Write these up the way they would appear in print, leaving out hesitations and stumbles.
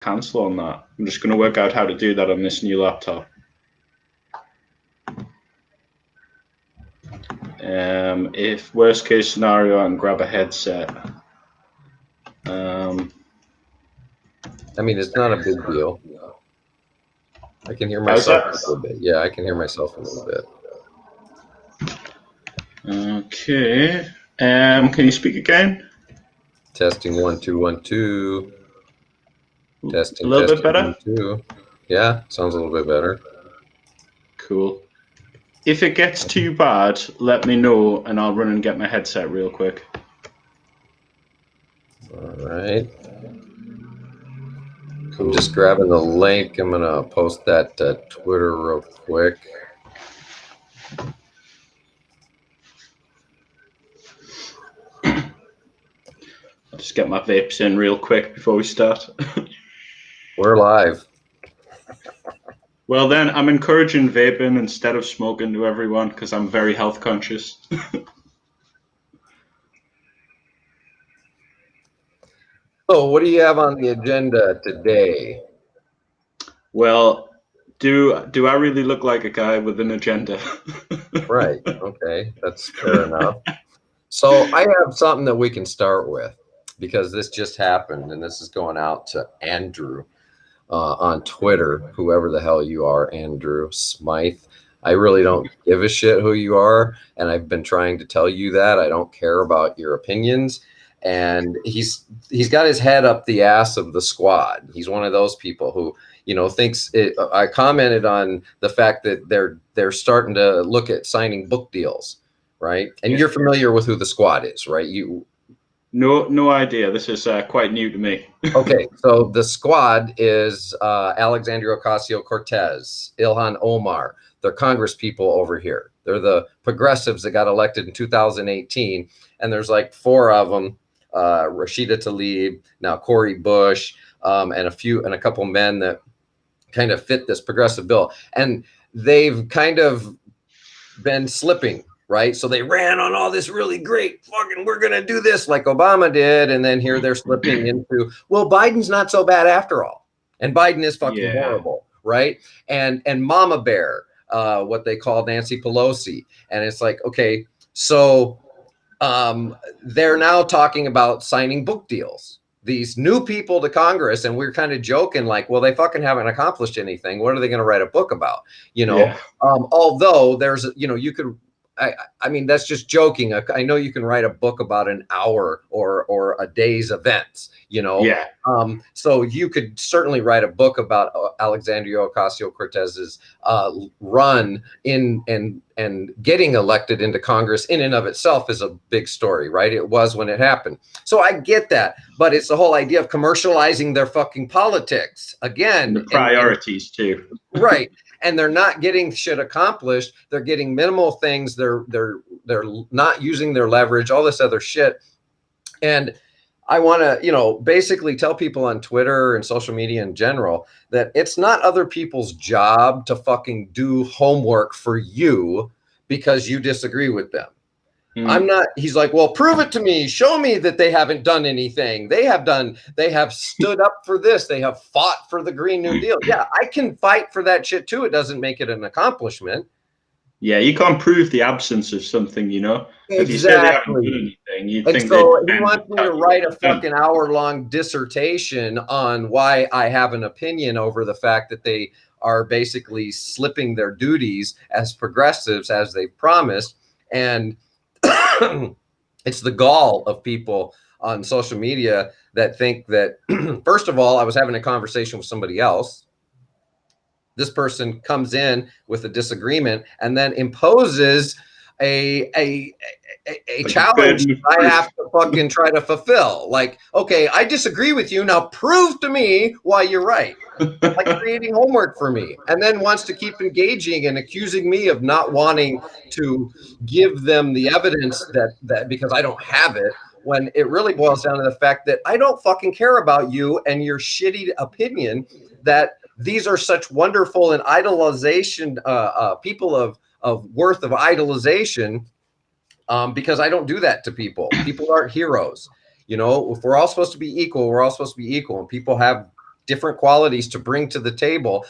cancel on that. I'm just going to work out how to do that on this new laptop. If worst case scenario, I can grab a headset. I mean, it's not a big deal. I can hear myself a little bit. Yeah, I can hear myself a little bit. Okay. Can you speak again? Testing 1 2 1 2. Testing. A little testing, bit better? 1 2. Yeah, sounds a little bit better. Cool. If it gets too bad, let me know and I'll run and get my headset real quick. All right. I'm just grabbing the link. I'm going to post that to Twitter real quick. I'll just get my vapes in real quick before we start. We're live. Well, then, I'm encouraging vaping instead of smoking to everyone because I'm very health conscious. So, what do you have on the agenda today? Well, do I really look like a guy with an agenda? Right. Okay. That's fair enough. So, I have something that we can start with because this just happened, and this is going out to Andrew on Twitter, whoever the hell you are, Andrew Smythe. I really don't give a shit who you are, and I've been trying to tell you that. I don't care about your opinions. And he's got his head up the ass of the squad. He's one of those people who, you know, thinks it, I commented on the fact that they're starting to look at signing book deals, right? And you're familiar with who the squad is, right? You No idea. This is quite new to me. Okay, so the squad is Alexandria Ocasio-Cortez, Ilhan Omar. They're Congress people over here. They're the progressives that got elected in 2018, and there's like 4 of them: Rashida Tlaib, now Cori Bush, and a couple men that kind of fit this progressive bill, and they've kind of been slipping. Right. So they ran on all this really great fucking, we're going to do this like Obama did. And then here they're slipping into, well, Biden's not so bad after all. And Biden is fucking horrible. Right. And Mama Bear, what they call Nancy Pelosi. And it's like, okay, so they're now talking about signing book deals. These new people to Congress, and we're kind of joking like, well, they fucking haven't accomplished anything. What are they going to write a book about? You know, although there's, you know, you could, I mean, that's just joking. I know you can write a book about an hour or a day's events, you know. Yeah. So you could certainly write a book about Alexandria Ocasio-Cortez's run in and getting elected into Congress in and of itself is a big story, right? It was when it happened. So I get that, but it's the whole idea of commercializing their fucking politics again. And the priorities too. Right. And they're not getting shit accomplished. They're getting minimal things. They're not using their leverage, all this other shit. And I want to, you know, basically tell people on Twitter and social media in general that it's not other people's job to fucking do homework for you because you disagree with them. I'm not, he's like, well, prove it to me. Show me that they haven't done anything. They have stood up for this. They have fought for the Green New Deal. Yeah, I can fight for that shit too. It doesn't make it an accomplishment. Yeah, you can't prove the absence of something, you know. Exactly. If you say they haven't done anything, you think so he wants me to write a fucking hour-long dissertation on why I have an opinion over the fact that they are basically slipping their duties as progressives as they've promised. And it's the gall of people on social media that think that, first of all, I was having a conversation with somebody else. This person comes in with a disagreement and then imposes a challenge I have to fucking try to fulfill. Like, okay, I disagree with you. Now prove to me why you're right. Like creating homework for me, and then wants to keep engaging and accusing me of not wanting to give them the evidence that because I don't have it, when it really boils down to the fact that I don't fucking care about you and your shitty opinion, that these are such wonderful and idolization people of worth of idolization, because I don't do that to people. People aren't heroes. You know, if we're all supposed to be equal, we're all supposed to be equal. And people have different qualities to bring to the table.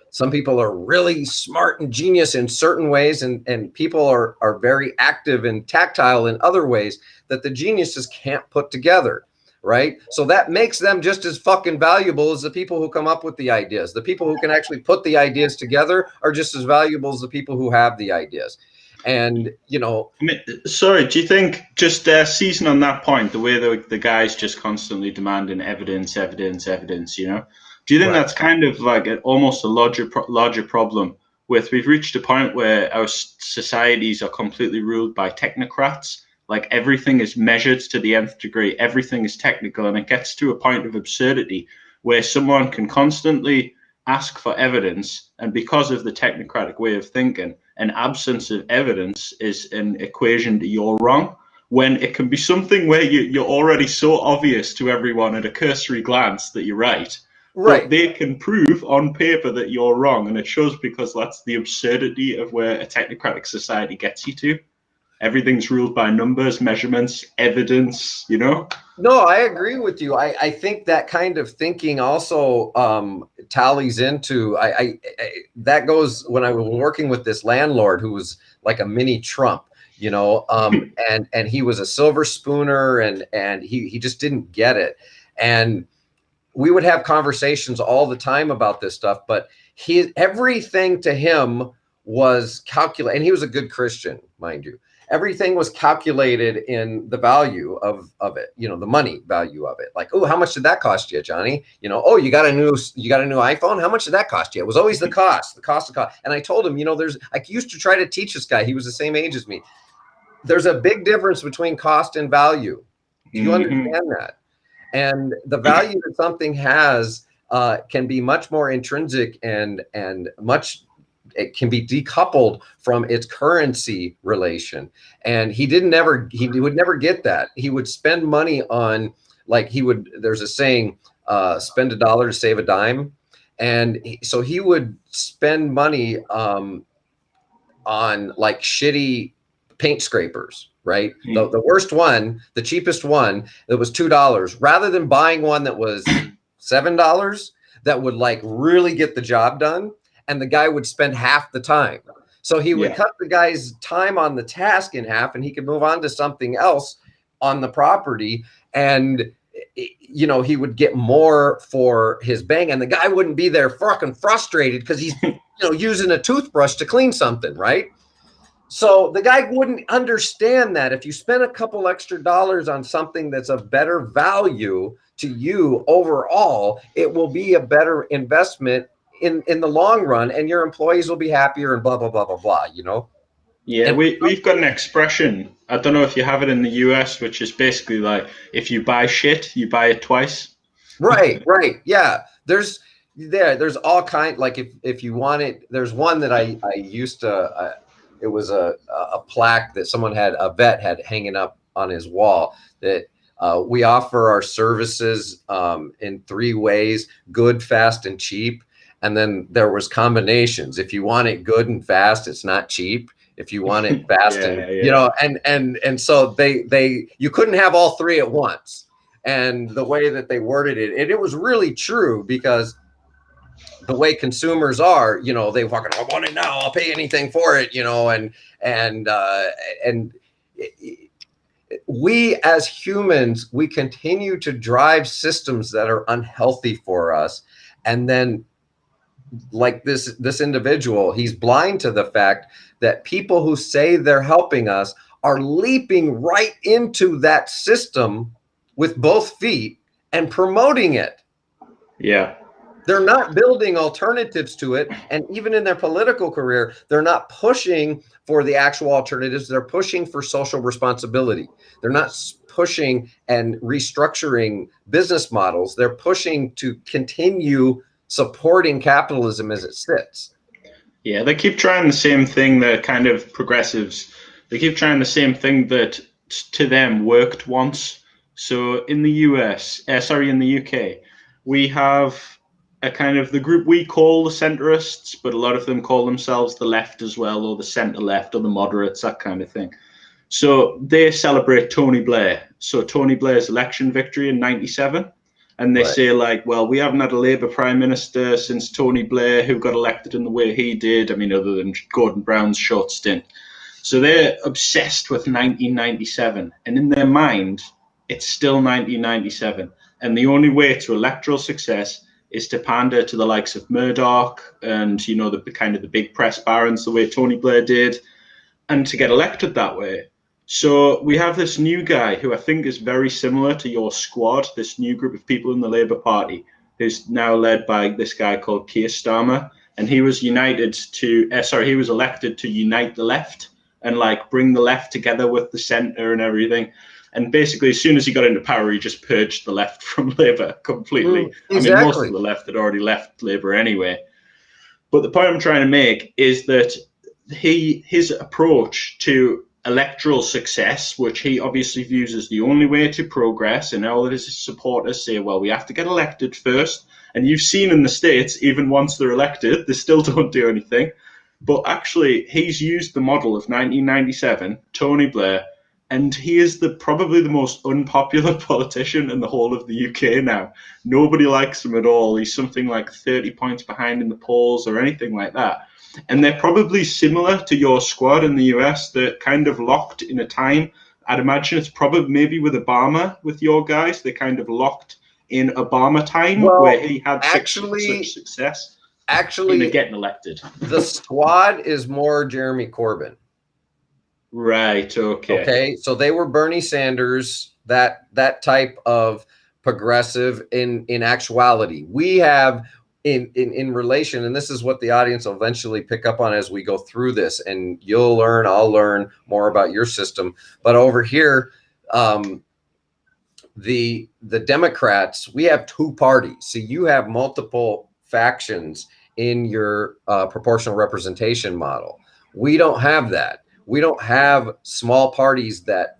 Some people are really smart and genius in certain ways, and people are very active and tactile in other ways that the geniuses can't put together. Right. So that makes them just as fucking valuable as the people who come up with the ideas. The people who can actually put the ideas together are just as valuable as the people who have the ideas. And, you know, I mean, sorry, do you think just seizing on that point, the way the guy's just constantly demanding evidence, evidence, evidence, you know, do you think right. that's kind of like almost a larger problem with we've reached a point where our societies are completely ruled by technocrats? Like everything is measured to the nth degree, everything is technical, and it gets to a point of absurdity where someone can constantly ask for evidence, and because of the technocratic way of thinking, an absence of evidence is an equation that you're wrong, when it can be something where you're already so obvious to everyone at a cursory glance that you're right. Right. But they can prove on paper that you're wrong, and it shows because that's the absurdity of where a technocratic society gets you to. Everything's ruled by numbers, measurements, evidence, you know? No, I agree with you. I think that kind of thinking also tallies into that goes when I was working with this landlord who was like a mini Trump, you know, and he was a silver spooner, and he just didn't get it. And we would have conversations all the time about this stuff, but everything to him was calculated, and he was a good Christian, mind you. Everything was calculated in the value of it, you know, the money value of it. Like, oh, how much did that cost you, Johnny? You know, oh, you got a new iPhone. How much did that cost you? It was always the cost. And I told him, you know, I used to try to teach this guy. He was the same age as me. There's a big difference between cost and value. Do you understand that? And the value that something has can be much more intrinsic and it can be decoupled from its currency relation. And he would never get that. He would spend money on, like, there's a saying, spend $1 to save a dime. And so he would spend money on like shitty paint scrapers, right? The worst one, the cheapest one, that was $2, rather than buying one that was $7 that would like really get the job done. And the guy would spend half the time. So he would cut the guy's time on the task in half, and he could move on to something else on the property. And, you know, he would get more for his bang, and the guy wouldn't be there fucking frustrated because he's, you know, using a toothbrush to clean something, right? So the guy wouldn't understand that if you spend a couple extra dollars on something that's of better value to you overall, it will be a better investment in the long run, and your employees will be happier and blah, blah, blah, blah, blah, you know? Yeah, we've got an expression. I don't know if you have it in the US, which is basically like, if you buy shit, you buy it twice. Right. Yeah. There's all kind, like if you want it, there's one that I used to, it was a plaque that a vet had hanging up on his wall that we offer our services in 3 ways: good, fast, and cheap. And then there was combinations. If you want it good and fast, it's not cheap. If you want it fast you know, and so you couldn't have all 3 at once. And the way that they worded it, it was really true, because the way consumers are, you know, they fucking, I want it now, I'll pay anything for it, you know, and we as humans, we continue to drive systems that are unhealthy for us. And then, like this individual, he's blind to the fact that people who say they're helping us are leaping right into that system with both feet and promoting it. Yeah. They're not building alternatives to it. And even in their political career, they're not pushing for the actual alternatives. They're pushing for social responsibility. They're not pushing and restructuring business models. They're pushing to continue supporting capitalism as it sits. Yeah, they keep trying the same thing, the kind of progressives. They keep trying the same thing that to them worked once. So in the in the UK, we have a kind of the group we call the centrists, but a lot of them call themselves the left as well, or the centre left, or the moderates, that kind of thing. So they celebrate Tony Blair. So Tony Blair's election victory in '97. And they Right. say, like, well, we haven't had a Labour Prime Minister since Tony Blair, who got elected in the way he did. I mean, other than Gordon Brown's short stint. So they're obsessed with 1997. And in their mind, it's still 1997. And the only way to electoral success is to pander to the likes of Murdoch and, you know, the kind of the big press barons, the way Tony Blair did, and to get elected that way. So we have this new guy who I think is very similar to your squad, this new group of people in the Labour Party, who's now led by this guy called Keir Starmer, and he was he was elected to unite the left and like bring the left together with the centre and everything. And basically, as soon as he got into power, he just purged the left from Labour completely. Exactly. I mean, most of the left had already left Labour anyway. But the point I'm trying to make is that his approach to electoral success, which he obviously views as the only way to progress, and all of his supporters say, well, we have to get elected first. And you've seen in the States, even once they're elected, they still don't do anything. But actually, he's used the model of 1997, Tony Blair, and he is probably the most unpopular politician in the whole of the UK now. Nobody likes him at all. He's something like 30 points behind in the polls or anything like that. And they're probably similar to your squad in the US. They're kind of locked in a time. I'd imagine it's probably maybe with Obama, with your guys. They're kind of locked in Obama time, where he had such success in getting elected. The squad is more Jeremy Corbyn. Right. Okay. Okay. So they were Bernie Sanders, that type of progressive in actuality. We have in relation, and this is what the audience will eventually pick up on as we go through this, and you'll learn, I'll learn more about your system. But over here, the Democrats, we have two parties. So you have multiple factions in your proportional representation model. We don't have that. We don't have small parties that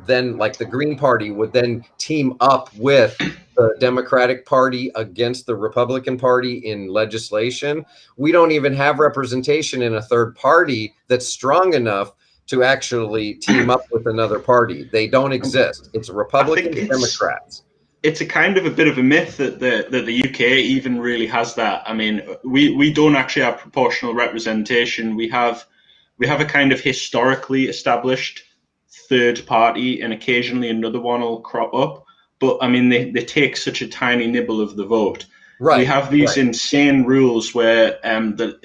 then, like the Green Party, would then team up with the Democratic Party against the Republican Party in legislation. We don't even have representation in a third party that's strong enough to actually team up with another party. They don't exist. It's Republicans, Democrats. It's a kind of a bit of a myth that the UK even really has that. I mean, we don't actually have proportional representation. We have a kind of historically established third party, and occasionally another one will crop up. But I mean, they take such a tiny nibble of the vote. Right. We have these insane rules where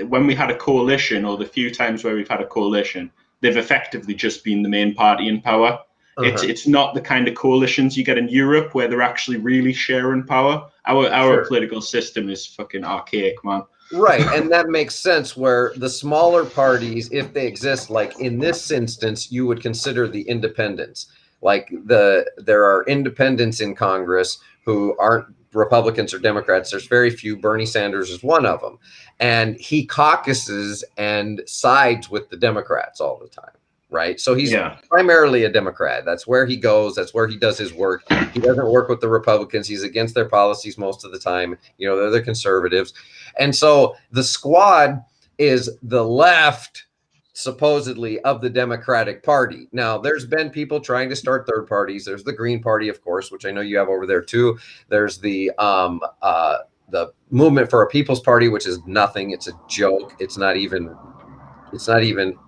when we had a coalition, or the few times where we've had a coalition, they've effectively just been the main party in power. It's not the kind of coalitions you get in Europe where they're actually really sharing power. Our political system is fucking archaic, man. Right, and that makes sense where the smaller parties, if they exist, like in this instance, you would consider the independents. Like there are independents in Congress who aren't Republicans or Democrats. There's very few. Bernie Sanders is one of them. And he caucuses and sides with the Democrats all the time. Right. So he's primarily a Democrat. That's where he goes. That's where he does his work. He doesn't work with the Republicans. He's against their policies most of the time. You know, they're the conservatives. And so the squad is the left, supposedly, of the Democratic Party. Now, there's been people trying to start third parties. There's the Green Party, of course, which I know you have over there, too. There's the Movement for a People's Party, which is nothing. It's a joke. It's not even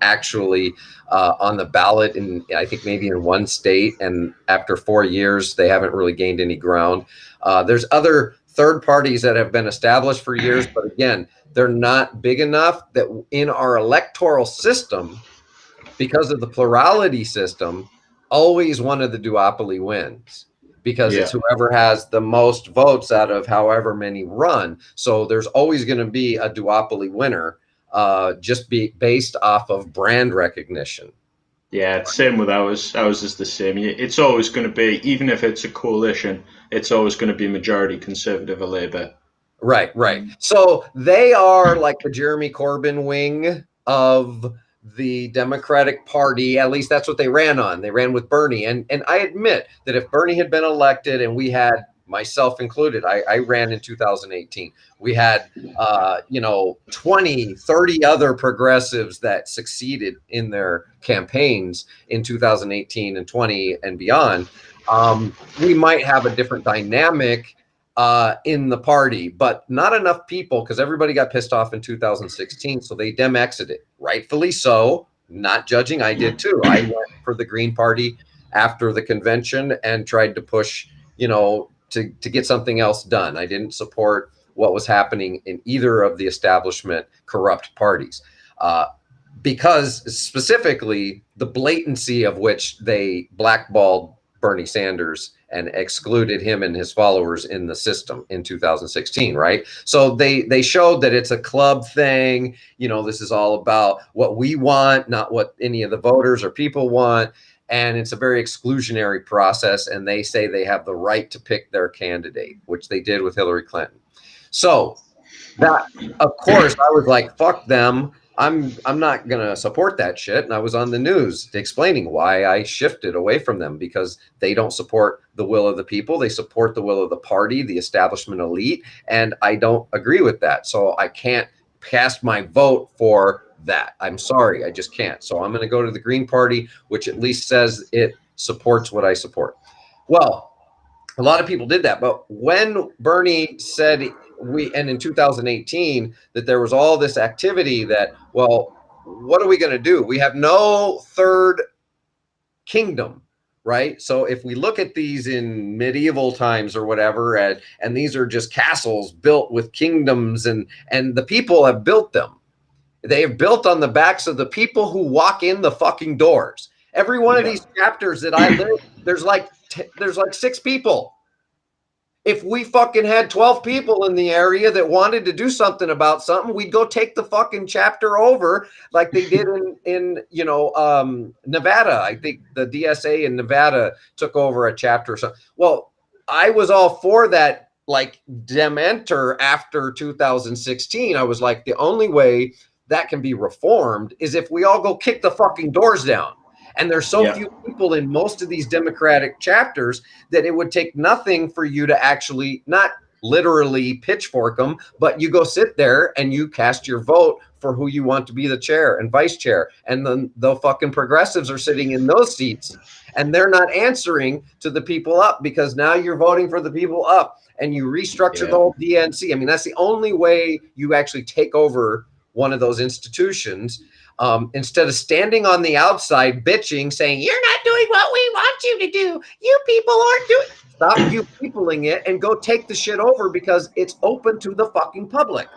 actually on the ballot in, I think, maybe in one state. And after 4 years, they haven't really gained any ground. There's other third parties that have been established for years. But again, they're not big enough that in our electoral system, because of the plurality system, always one of the duopoly wins. Because it's whoever has the most votes out of however many run. So there's always going to be a duopoly winner. Just be based off of brand recognition. Yeah, it's same with ours. Ours is the same. It's always going to be, even if it's a coalition, it's always going to be majority Conservative or Labour. Right. So they are like the Jeremy Corbyn wing of the Democratic Party. At least that's what they ran on. They ran with Bernie. And I admit that if Bernie had been elected and we had, myself included, I ran in 2018. We had, 20, 30 other progressives that succeeded in their campaigns in 2018 and 20 and beyond. we might have a different dynamic in the party, but not enough people, because everybody got pissed off in 2016, so they dem exited, rightfully so. Not judging, I did too. I went for the Green Party after the convention and tried to push, to get something else done. I didn't support what was happening in either of the establishment corrupt parties. Because specifically the blatancy of which they blackballed Bernie Sanders and excluded him and his followers in the system in 2016, right? So they showed that it's a club thing. This is all about what we want, not what any of the voters or people want. And it's a very exclusionary process. And they say they have the right to pick their candidate, which they did with Hillary Clinton. So that, of course, I was like, fuck them. I'm not going to support that shit. And I was on the news explaining why I shifted away from them, because they don't support the will of the people. They support the will of the party, the establishment elite. And I don't agree with that. So I can't cast my vote for that. I'm sorry. I just can't. So I'm going to go to the Green Party, which at least says it supports what I support. Well, a lot of people did that. But when Bernie said and in 2018, that there was all this activity that, well, what are we going to do? We have no third kingdom, right? So if we look at these in medieval times or whatever, and these are just castles built with kingdoms, and the people have built them. They have built on the backs of the people who walk in the fucking doors. Every one of these chapters that I live, there's like 6 people. If we fucking had 12 people in the area that wanted to do something about something, we'd go take the fucking chapter over like they did in Nevada. I think the DSA in Nevada took over a chapter or something. Well, I was all for that, like dementer after 2016. I was like, the only way that can be reformed is if we all go kick the fucking doors down. And there's so few people in most of these Democratic chapters that it would take nothing for you to actually, not literally pitchfork them, but you go sit there and you cast your vote for who you want to be the chair and vice chair. And then the fucking progressives are sitting in those seats and they're not answering to the people up, because now you're voting for the people up and you restructure the whole DNC. I mean, that's the only way you actually take over one of those institutions. Instead of standing on the outside bitching, saying, you're not doing what we want you to do. You people aren't doing. Stop you peopling it and go take the shit over, because it's open to the fucking public.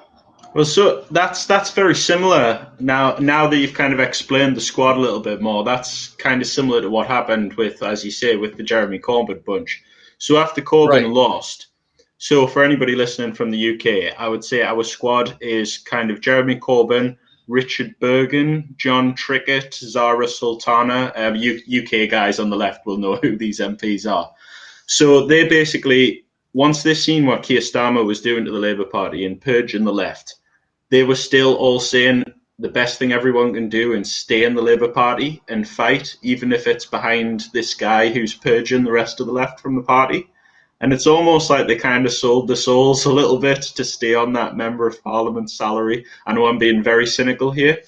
Well, so that's very similar. Now that you've kind of explained the squad a little bit more, that's kind of similar to what happened with, as you say, with the Jeremy Corbyn bunch. So after Corbyn lost, so for anybody listening from the UK, I would say our squad is kind of Jeremy Corbyn, Richard Bergen, John Trickett, Zara Sultana. UK guys on the left will know who these MPs are. So they basically, once they seen what Keir Starmer was doing to the Labour Party and purging the left, they were still all saying the best thing everyone can do is stay in the Labour Party and fight, even if it's behind this guy who's purging the rest of the left from the party. And it's almost like they kind of sold their souls a little bit to stay on that Member of Parliament salary. I know I'm being very cynical here,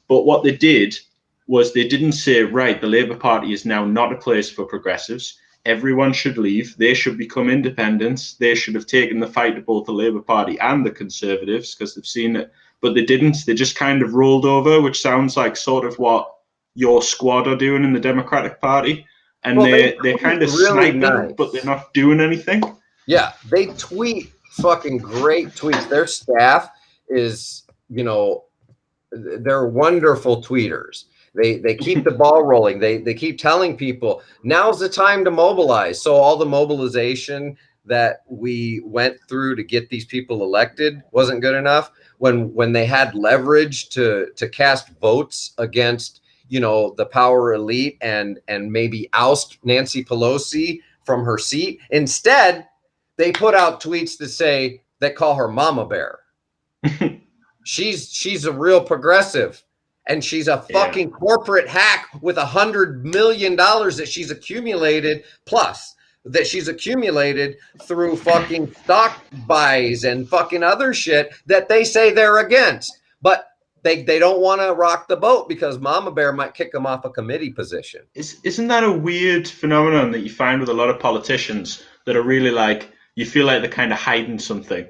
but what they did was they didn't say, right, the Labour Party is now not a place for progressives. Everyone should leave. They should become independents. They should have taken the fight to both the Labour Party and the Conservatives, because they've seen it. But they didn't. They just kind of rolled over, which sounds like sort of what your squad are doing in the Democratic Party. And they're kind of really sniping, but they're not doing anything. Yeah, they tweet fucking great tweets. Their staff is, they're wonderful tweeters. They keep the ball rolling. They keep telling people, now's the time to mobilize. So all the mobilization that we went through to get these people elected wasn't good enough. When they had leverage to cast votes against the power elite and maybe oust Nancy Pelosi from her seat. Instead, they put out tweets that call her Mama Bear. She's a real progressive, and she's a fucking corporate hack with $100 million that she's accumulated, plus that she's accumulated through fucking stock buys and fucking other shit that they say they're against. But they don't want to rock the boat because Mama Bear might kick them off a committee position. Isn't that a weird phenomenon that you find with a lot of politicians that are really like, you feel like they're kind of hiding something,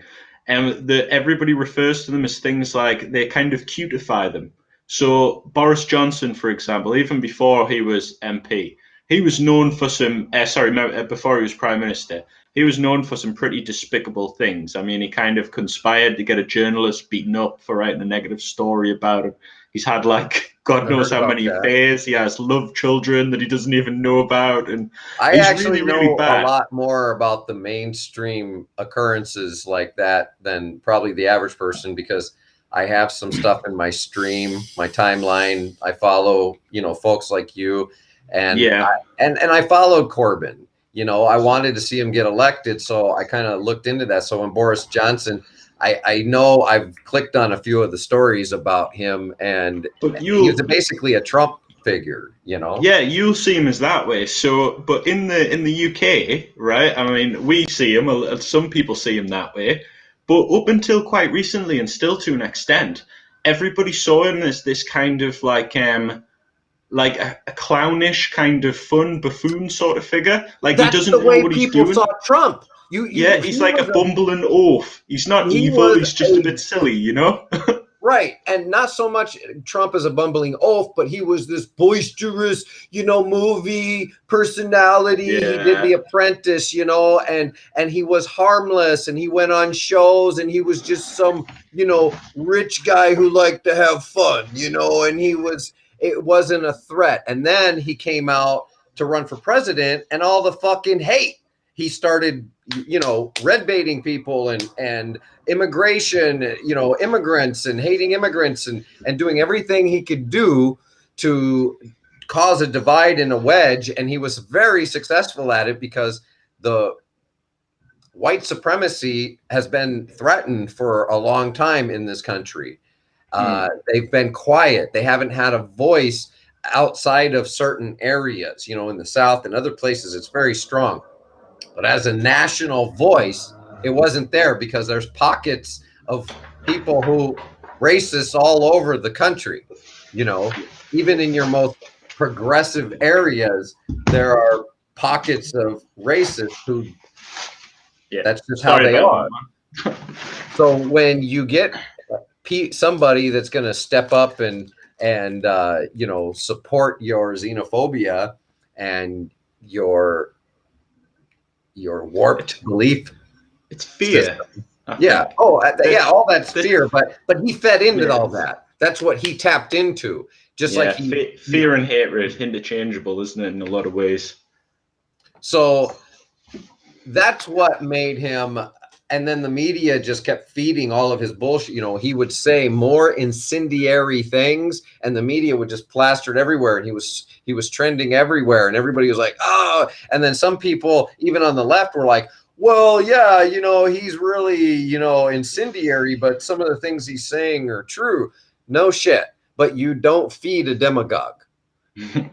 and everybody refers to them as things like they kind of cutify them. So Boris Johnson, for example, even before he was MP, he was known for some. Before he was Prime Minister, he was known for some pretty despicable things. I mean, he kind of conspired to get a journalist beaten up for writing a negative story about him. He's had like God I knows heard how about many that. affairs. He has love children that he doesn't even know about, and I he's really, actually really know a bad. lot more about the mainstream occurrences like that than probably the average person because I have some stuff in my stream, my timeline. I follow, folks like you, and Yeah, I followed Corbyn. I wanted to see him get elected, so I kind of looked into that. So when Boris Johnson, I know I've clicked on a few of the stories about him, and but he was you, basically a Trump figure. yeah, you'll see him as that way. So, but in the UK, right? I mean, we see him. Some people see him that way, but up until quite recently, and still to an extent, everybody saw him as this kind of like a clownish kind of fun buffoon sort of figure. Like he That's the doesn't know way what he's people doing. saw Trump. Yeah, he's like a bumbling oaf. He's not He evil. was He's just a a bit silly, you know. right, and not so much Trump as a bumbling oaf, but he was this boisterous, movie personality. He did Yeah, The Apprentice, and he was harmless, and he went on shows, and he was just some, rich guy who liked to have fun, and it wasn't a threat. And then he came out to run for president, and all the fucking hate. He started, red baiting people and immigration, immigrants and hating immigrants and doing everything he could do to cause a divide and a wedge. And he was very successful at it because the white supremacy has been threatened for a long time in this country. They've been quiet. They haven't had a voice outside of certain areas, in the South and other places. It's very strong. But as a national voice, it wasn't there because there's pockets of people who racists all over the country. Even in your most progressive areas, there are pockets of racists who yeah. that's just how Sorry they about are. that, man. So when you get somebody that's going to step up and support your xenophobia and your warped belief It's fear, system. I Yeah. think. Oh, yeah. All that's The, fear, but he fed into yeah, all that. That's what he tapped into. Just like yeah. he. Fear and hatred interchangeable, isn't it? In a lot of ways. So that's what made him. And then the media just kept feeding all of his bullshit. He would say more incendiary things, and the media would just plaster it everywhere. And he was trending everywhere, and everybody was like, "Oh!" And then some people, even on the left, were like, "Well, yeah, he's really, incendiary, but some of the things he's saying are true." No shit. But you don't feed a demagogue. You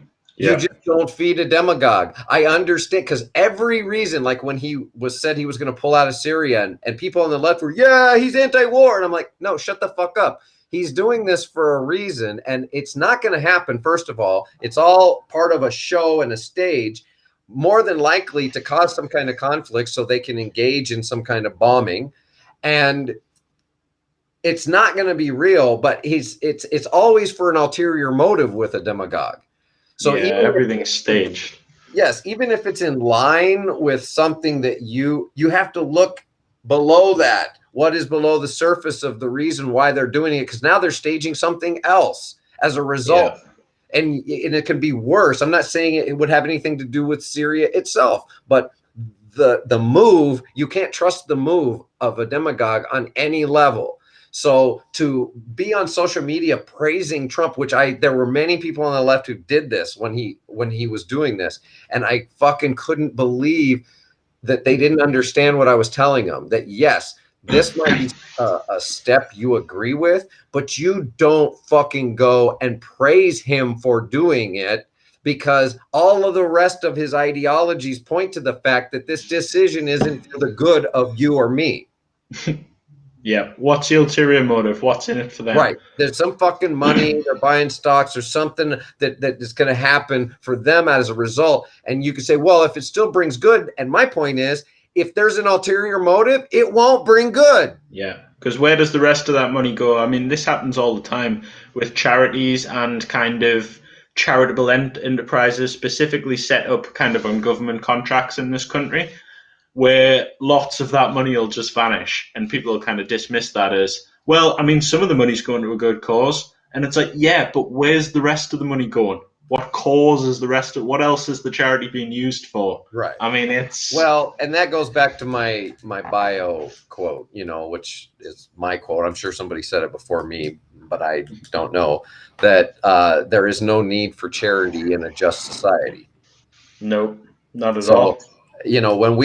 Yeah. just don't feed a demagogue. I understand because every reason, like when he said he was going to pull out of Syria, and people on the left were, yeah, he's anti-war, and I'm like, no, shut the fuck up. He's doing this for a reason, and it's not going to happen. First of all, it's all part of a show and a stage, more than likely to cause some kind of conflict so they can engage in some kind of bombing, and it's not going to be real. But it's always for an ulterior motive with a demagogue. So Yeah, even everything is staged. yes, even if it's in line with something that you have to look below that. What is below the surface of the reason why they're doing it? Because now they're staging something else as a result. Yeah. And it can be worse. I'm not saying it would have anything to do with Syria itself, but the move, you can't trust the move of a demagogue on any level. So to be on social media praising Trump, which there were many people on the left who did this when he was doing this, and I fucking couldn't believe that they didn't understand what I was telling them. That yes, this might be a step you agree with, but you don't fucking go and praise him for doing it because all of the rest of his ideologies point to the fact that this decision isn't for the good of you or me. Yeah. What's the ulterior motive? What's in it for them? Right. There's some fucking money, they're buying stocks or something that is going to happen for them as a result. And you can say, well, if it still brings good. And my point is, if there's an ulterior motive, it won't bring good. Yeah. Because where does the rest of that money go? I mean, this happens all the time with charities and kind of charitable enterprises specifically set up kind of on government contracts in this country, where lots of that money will just vanish and people will kind of dismiss that as, well, I mean, some of the money's going to a good cause. And it's like, yeah, but where's the rest of the money going? What cause is the rest of, what else is the charity being used for? Right. I mean, it's, Well, and that goes back to my bio quote, which is my quote. I'm sure somebody said it before me, but I don't know that there is no need for charity in a just society. no, not at So, all. when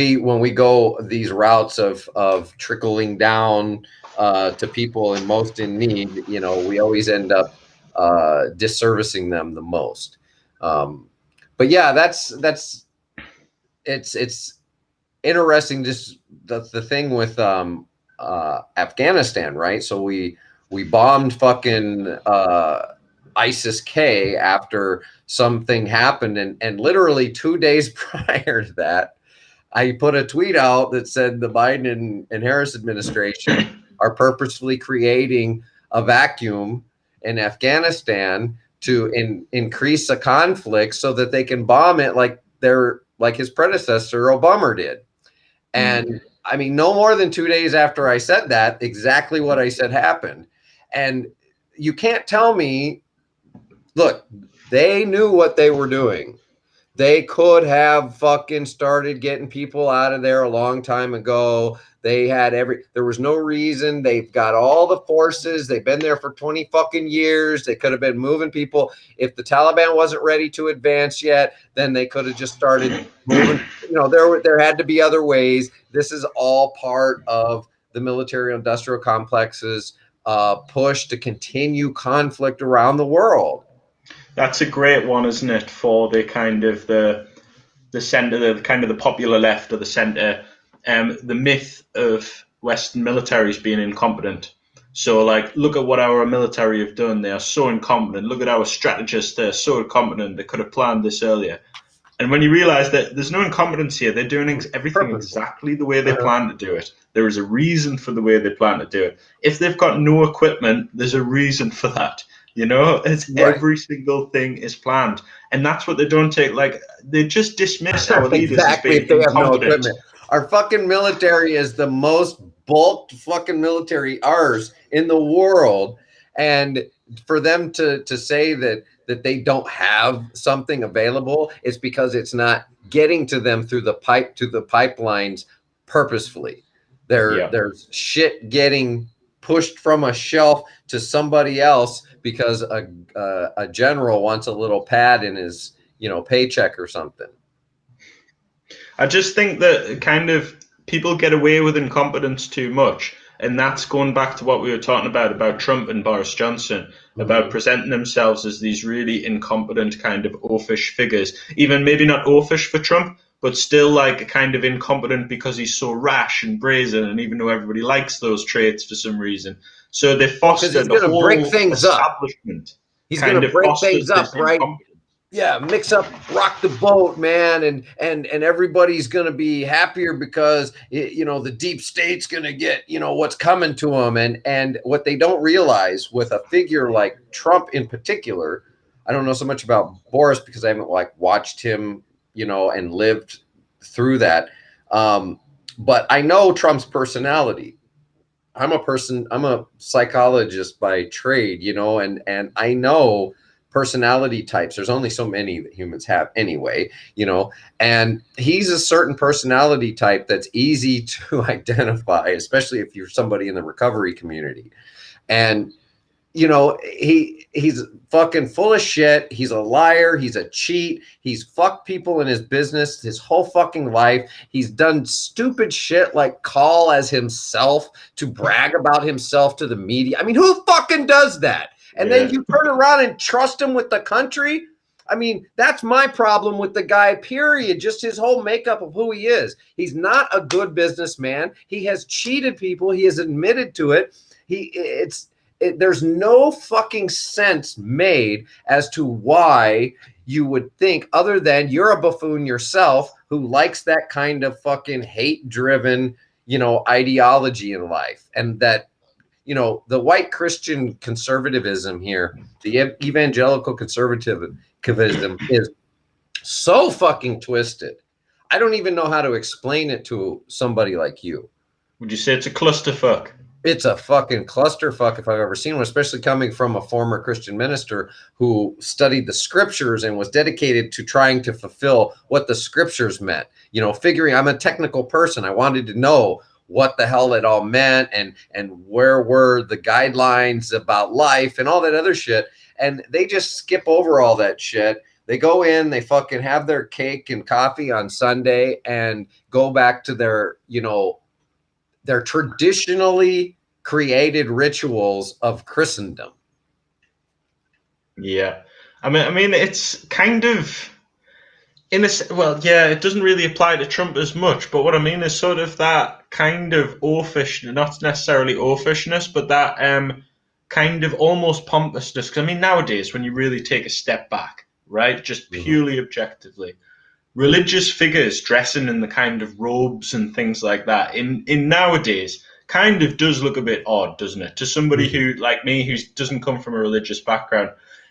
we go these routes of trickling down to people and most in need, we always end up disservicing them the most. But yeah, that's it's interesting. Just the thing with Afghanistan, right? So we bombed fucking ISIS K after something happened, and literally 2 days prior to that, I put a tweet out that said the Biden and Harris administration are purposefully creating a vacuum in Afghanistan to increase a conflict so that they can bomb it like his predecessor Obama did. And I mean, no more than 2 days after I said that, exactly what I said happened. And you can't tell me, look, they knew what they were doing. They could have fucking started getting people out of there a long time ago. They had there was no reason. They've got all the forces. They've been there for 20 fucking years. They could have been moving people. If the Taliban wasn't ready to advance yet, then they could have just started moving. There had to be other ways. This is all part of the military industrial complex's push to continue conflict around the world. That's a great one, isn't it, for the kind of the center, the kind of the popular left or the center, the myth of Western militaries being incompetent. So, like, look at what our military have done. They are so incompetent. Look at our strategists. They're so incompetent. They could have planned this earlier. And when you realize that there's no incompetence here, they're doing everything exactly the way they plan to do it. There is a reason for the way they plan to do it. If they've got no equipment, there's a reason for that. It's Right. every single thing is planned. And that's what they don't take. Like, they just dismiss our leaders Exactly, as if being they have no incompetent. equipment. Our fucking military is the most bulked fucking military ours in the world. And for them to say that they don't have something available, it's because it's not getting to them through the pipelines purposefully. There's shit getting pushed from a shelf to somebody else because a general wants a little pad in his paycheck or something. I just think that kind of people get away with incompetence too much. And that's going back to what we were talking about Trump and Boris Johnson, about presenting themselves as these really incompetent kind of oafish figures. Even maybe not oafish for Trump, but still like kind of incompetent because he's so rash and brazen, and even though everybody likes those traits for some reason. So they foster the whole break things establishment. He's going to break things up, right? Incompetence. Yeah, rock the boat, man, and everybody's going to be happier because the deep state's going to get what's coming to them, and what they don't realize with a figure like Trump in particular. I don't know so much about Boris because I haven't watched him, and lived through that. But I know Trump's personality. I'm a psychologist by trade, and I know personality types. There's only so many that humans have anyway, and he's a certain personality type that's easy to identify, especially if you're somebody in the recovery community. And he's fucking full of shit. He's a liar. He's a cheat. He's fucked people in his business his whole fucking life. He's done stupid shit like call as himself to brag about himself to the media. I mean, who fucking does that? And then you turn around and trust him with the country. I mean, that's my problem with the guy, period. Just his whole makeup of who he is. He's not a good businessman. He has cheated people. He has admitted to it. There's no fucking sense made as to why you would think, other than you're a buffoon yourself who likes that kind of fucking hate-driven, ideology in life. And that, the white Christian conservatism here, the evangelical conservatism is so fucking twisted. I don't even know how to explain it to somebody like you. Would you say it's a clusterfuck? It's a fucking clusterfuck if I've ever seen one, especially coming from a former Christian minister who studied the scriptures and was dedicated to trying to fulfill what the scriptures meant. Figuring I'm a technical person. I wanted to know what the hell it all meant and where were the guidelines about life and all that other shit. And they just skip over all that shit. They go in, they fucking have their cake and coffee on Sunday and go back to their, their traditionally created rituals of Christendom. Yeah. I mean, it's kind of it doesn't really apply to Trump as much, but what I mean is sort of that kind of oafish, not necessarily oafishness, but that kind of almost pompousness. Because I mean, nowadays, when you really take a step back, right, just purely objectively, religious figures dressing in the kind of robes and things like that in nowadays kind of does look a bit odd, doesn't it, to somebody who, like me, who doesn't come from a religious background.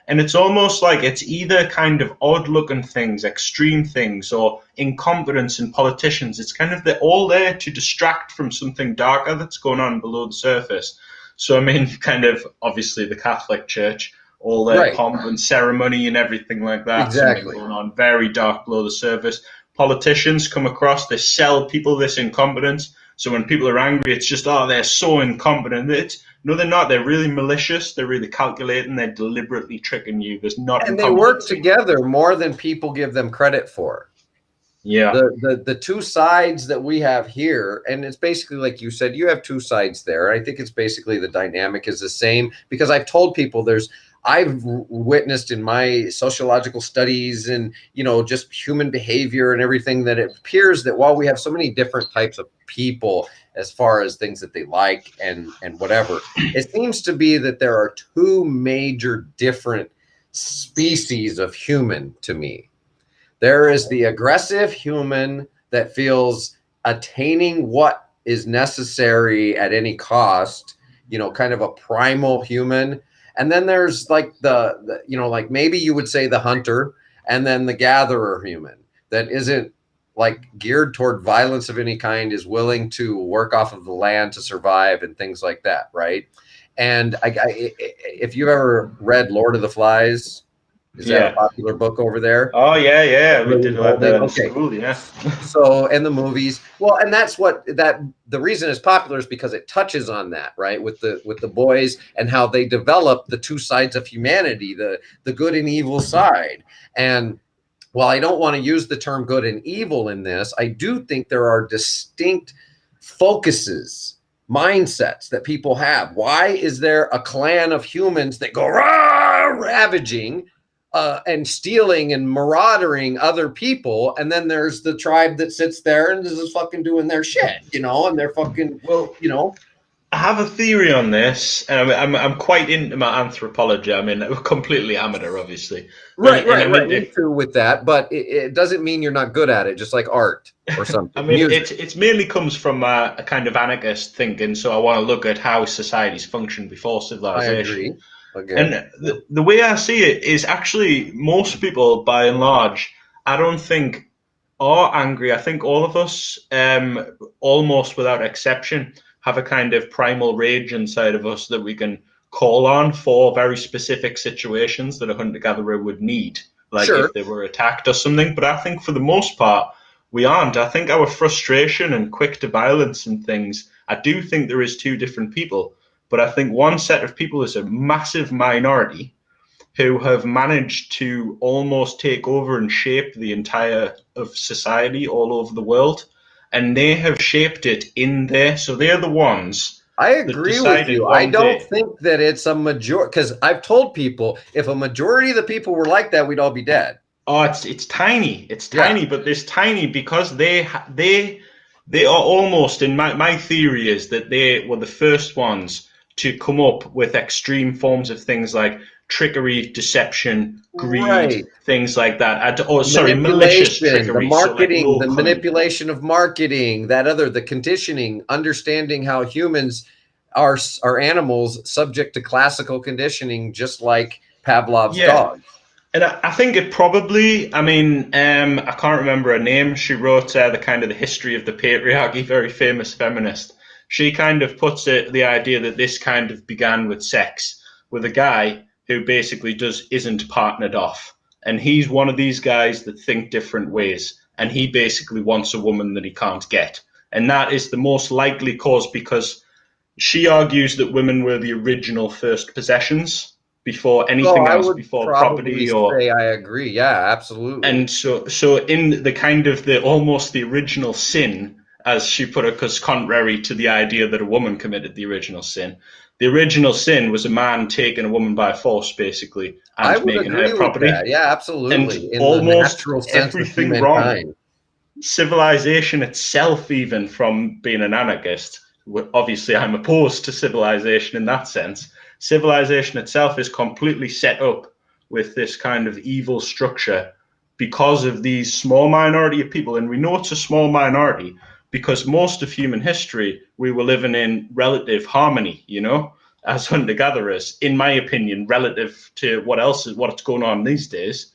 And it's almost like it's either kind of odd looking things, extreme things, or incompetence in politicians. It's kind of, they're all there to distract from something darker that's going on below the surface. So I mean, kind of obviously the Catholic Church, all their pomp and ceremony and everything like that. Exactly. Something going on very dark below the surface. Politicians come across, they sell people this incompetence. So when people are angry, it's just, they're so incompetent. No, they're not. They're really malicious. They're really calculating. They're deliberately tricking you. There's not. And they work together more than people give them credit for. Yeah. The two sides that we have here, and it's basically like you said, you have two sides there. I think it's basically the dynamic is the same, because I've told people I've witnessed in my sociological studies and, just human behavior and everything, that it appears that while we have so many different types of people as far as things that they like and whatever, it seems to be that there are two major different species of human to me. There is the aggressive human that feels attaining what is necessary at any cost, kind of a primal human. And then there's like the like maybe you would say the hunter, and then the gatherer human that isn't like geared toward violence of any kind, is willing to work off of the land to survive and things like that, right? And if you've ever read Lord of the Flies, is that a popular book over there? Oh yeah, we did that in school, yeah. So, and the movies, well, and that's the reason it's popular is because it touches on that, right? With the boys and how they develop the two sides of humanity, the good and evil side. And while I don't want to use the term good and evil in this, I do think there are distinct focuses, mindsets that people have. Why is there a clan of humans that go ravaging and stealing and marauding other people, and then there's the tribe that sits there and is fucking doing their shit, and they're fucking, I have a theory on this, and I'm quite into my anthropology. I mean, completely amateur, obviously. Right. Me too with that, but it doesn't mean you're not good at it, just like art or something. I mean, it mainly comes from a kind of anarchist thinking, so I want to look at how societies function before civilization. I agree. And the way I see it is actually most people, by and large, I don't think are angry. I think all of us, almost without exception, have a kind of primal rage inside of us that we can call on for very specific situations that a hunter-gatherer would need, like if they were attacked or something. But I think for the most part, we aren't. I think our frustration and quick to violence and things, I do think there is two different people. But I think one set of people is a massive minority who have managed to almost take over and shape the entire of society all over the world. And they have shaped it in there. So they're the ones I that agree with decided you. I one don't day. think that it's a majority, because I've told people if a majority of the people were like that, we'd all be dead. Oh, it's tiny. It's Yeah. tiny, but this tiny because they are almost, in my theory is that they were the first ones to come up with extreme forms of things like trickery, deception, greed, Right. things like that. Oh, The sorry, malicious manipulation, the trickery. So like marketing, low the cunning. manipulation of marketing, the conditioning, understanding how humans are animals subject to classical conditioning, just like Pavlov's Yeah, dog. and I think it probably, I mean, I can't remember her name. She wrote the kind of the history of the patriarchy, very famous feminist. She kind of puts it the idea that this kind of began with sex, with a guy who basically just isn't partnered off, and he's one of these guys that think different ways, and he basically wants a woman that he can't get, and that is the most likely cause because she argues that women were the original first possessions before So anything I else, would before probably property or say I agree. Yeah, absolutely. and so in the kind of the almost the original sin, as she put it, because contrary to the idea that a woman committed the original sin was a man taking a woman by force, basically, I and would making her agree with property. that. Yeah, And absolutely. In the almost natural sense of everything wrong. humankind. Civilization itself, even from being an anarchist, obviously I'm opposed to civilization in that sense. Civilization itself is completely set up with this kind of evil structure because of these small minority of people. And we know it's a small minority because most of human history, we were living in relative harmony, as hunter gatherers, in my opinion, relative to what's going on these days.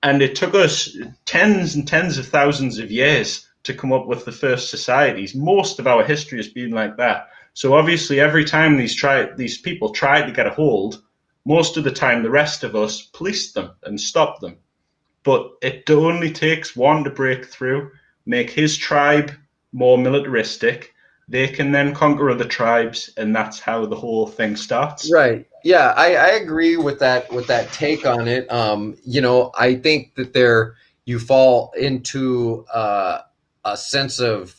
And it took us tens and tens of thousands of years to come up with the first societies. Most of our history has been like that. So obviously, every time these people tried to get a hold, most of the time the rest of us policed them and stopped them. But it only takes one to break through, make his tribe more militaristic. They can then conquer other tribes, and that's how the whole thing starts. Right. Yeah, I agree with that take on it. I think that you fall into a sense of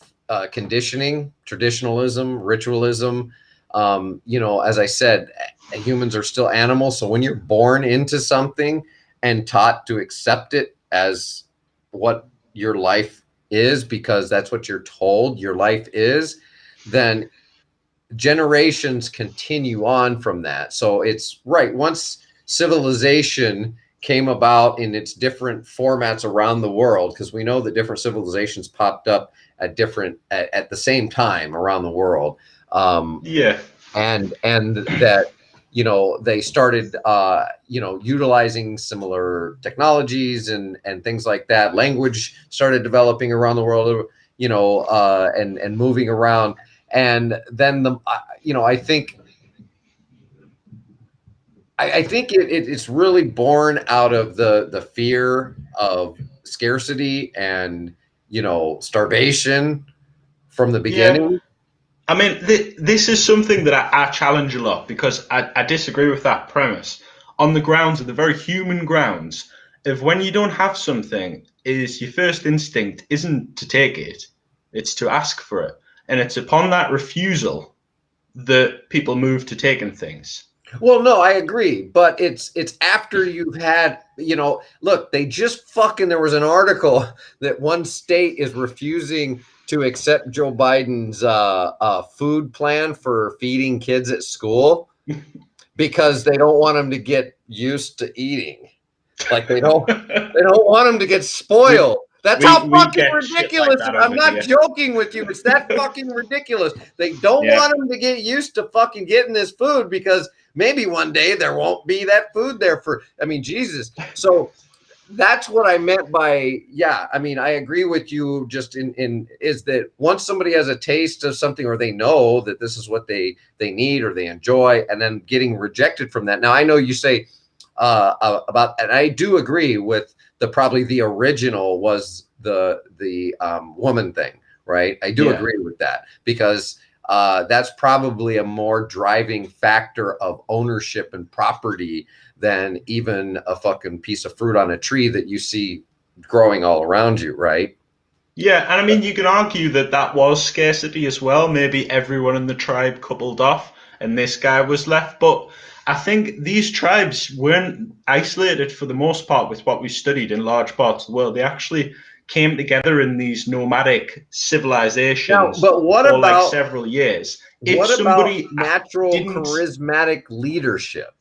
conditioning, traditionalism, ritualism. As I said, humans are still animals. So when you're born into something and taught to accept it as what your life is, because that's what you're told your life is, then generations continue on from that. So it's right. Once civilization came about in its different formats around the world, because we know that different civilizations popped up at the same time around the world, Yeah, and that they started utilizing similar technologies and things like that. Language started developing around the world, and moving around. And then I think it's really born out of the fear of scarcity and starvation from the yeah. beginning. I mean, this is something that I challenge a lot because I disagree with that premise on the grounds of the very human grounds of when you don't have something, is your first instinct isn't to take it, it's to ask for it. And it's upon that refusal that people move to taking things. Well, no, I agree, but it's after you've had, look, they just fucking there was an article that one state is refusing to accept Joe Biden's food plan for feeding kids at school because they don't want them to get used to eating. Like they don't want them to get we, spoiled. That's how we fucking get shit like ridiculous. that I'm over not here. joking with you. It's that fucking ridiculous. They don't Yeah. want them to get used to fucking getting this food because maybe one day there won't be that food there I mean, Jesus. So that's what I meant by, yeah. I mean, I agree with you just in is that once somebody has a taste of something or they know that this is what they need or they enjoy, and then getting rejected from that. Now, I know you say about, and I do agree with probably the original was the woman thing, right? I do Yeah. agree with that because that's probably a more driving factor of ownership and property than even a fucking piece of fruit on a tree that you see growing all around you, right? Yeah, and I mean, you can argue that that was scarcity as well. Maybe everyone in the tribe coupled off and this guy was left. But I think these tribes weren't isolated for the most part with what we studied in large parts of the world. They actually came together in these nomadic Now, civilizations but for like several years. If what about somebody natural didn't, charismatic leadership?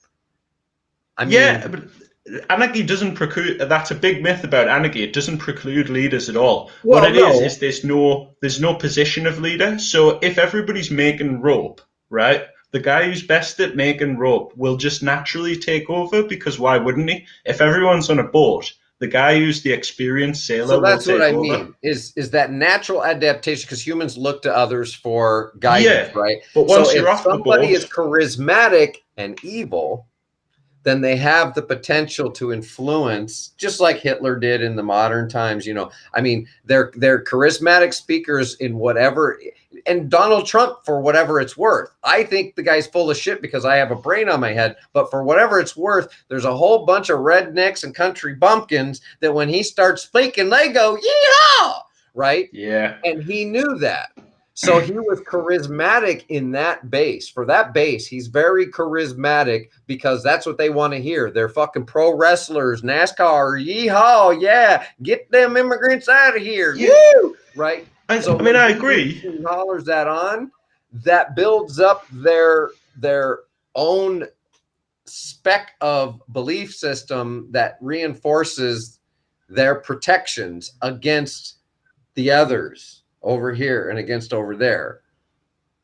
I yeah, mean, but anarchy doesn't preclude. That's a big myth about anarchy. It doesn't preclude leaders at all. What well, it is no. there's no position of leader. So if everybody's making rope, right, the guy who's best at making rope will just naturally take over because why wouldn't he? If everyone's on a boat, the guy who's the experienced So sailor will that's what take I over. mean is that natural adaptation because humans look to others for guidance, Yeah, right? but So once if you're off the somebody is boat, charismatic and evil, then they have the potential to influence, just like Hitler did in the modern times. I mean, they're charismatic speakers in whatever, and Donald Trump, for whatever it's worth. I think the guy's full of shit because I have a brain on my head, but for whatever it's worth, there's a whole bunch of rednecks and country bumpkins that when he starts speaking, they go, yeah, right? yeah, And he knew that. So he was charismatic in that base. For that base, he's very charismatic because that's what they want to hear. They're fucking pro wrestlers, NASCAR, yeehaw, yeah, get them immigrants out of here, yeah. woo, right? So I mean, when I he agree. hoots and hollers that on, that builds up their own spec of belief system that reinforces their protections against the others over here and against over there.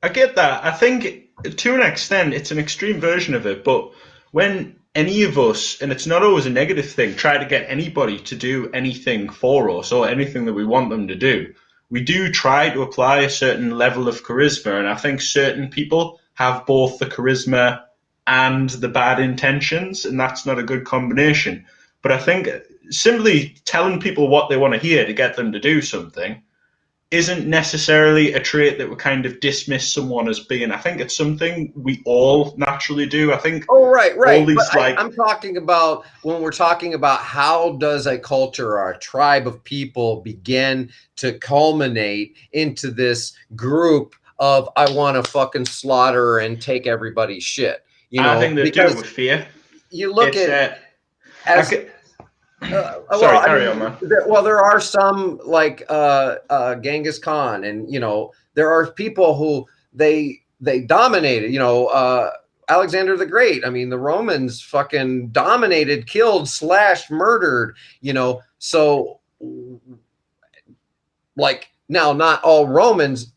I get that. I think to an extent it's an extreme version of it, but when any of us, and it's not always a negative thing, try to get anybody to do anything for us or anything that we want them to do, we do try to apply a certain level of charisma. And I think certain people have both the charisma and the bad intentions, and that's not a good combination. But I think simply telling people what they want to hear to get them to do something isn't necessarily a trait that would kind of dismiss someone as being. I think it's something we all naturally do. I think Oh, right, all right. But these like I'm talking about when we're talking about how does a culture or a tribe of people begin to culminate into this group of I want to fucking slaughter and take everybody's shit, I think they do it because with fear. you look It's at I as could, well, sorry, I carry mean, on, man. there are some like Genghis Khan, and there are people who they dominated. Alexander the Great. I mean, the Romans fucking dominated, killed, slashed, murdered. So like now, not all Romans.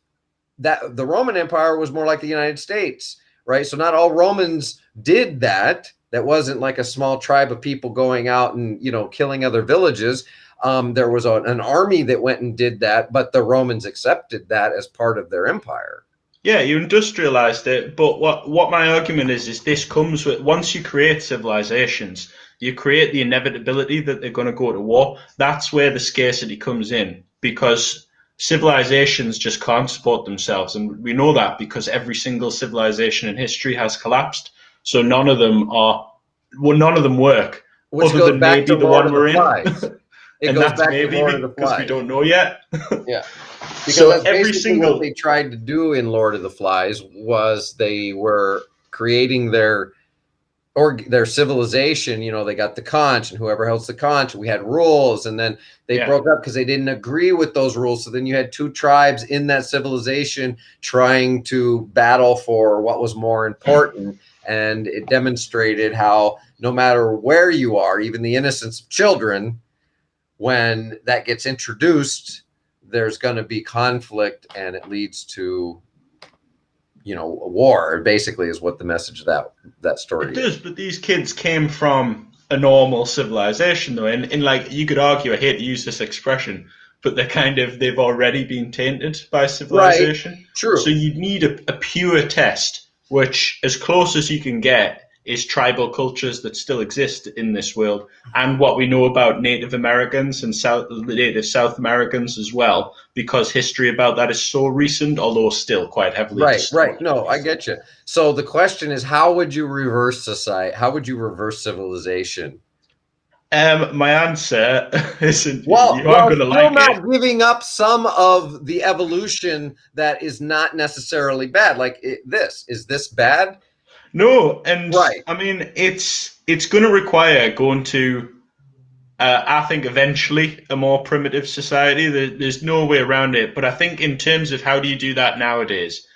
That the Roman Empire was more like the United States, right? So not all Romans did that. That wasn't like a small tribe of people going out and killing other villages. There was an army that went and did that, but the Romans accepted that as part of their empire. Yeah, you industrialized it, but what my argument is this comes with once you create civilizations, you create the inevitability that they're going to go to war. That's where the scarcity comes in because civilizations just can't support themselves, and we know that because every single civilization in history has collapsed. So none of them work, Which other goes than back maybe to the Lord one of the we're in, Flies. It and goes that's back to maybe Lord of the because we Flies. don't know yet. Yeah. Because So that's every basically what single they tried to do in Lord of the Flies was they were creating their civilization. They got the conch, and whoever held the conch, we had rules, and then they yeah. broke up because they didn't agree with those rules. So then you had two tribes in that civilization trying to battle for what was more important, and it demonstrated how no matter where you are, even the innocence of children, when that gets introduced, there's going to be conflict, and it leads to war. Basically, is what the message of that It story does, is. but these kids came from a normal civilization, though, and like you could argue, I hate to use this expression, but they've already been tainted by Right. civilization. So True. you need a pure test, which, as close as you can get, is tribal cultures that still exist in this world, and what we know about Native Americans and Native South Americans as well, because history about that is so recent, although still quite heavily Right. Right. distorted. No, I get you. So the question is, how would you reverse society? How would you reverse civilization? My answer isn't. Well, You aren't going to still like it. not giving up some of the evolution that is not necessarily bad. Like is this bad? No, and Right. I mean it's going to require going to. I think eventually a more primitive society. There's no way around it. But I think in terms of how do you do that nowadays,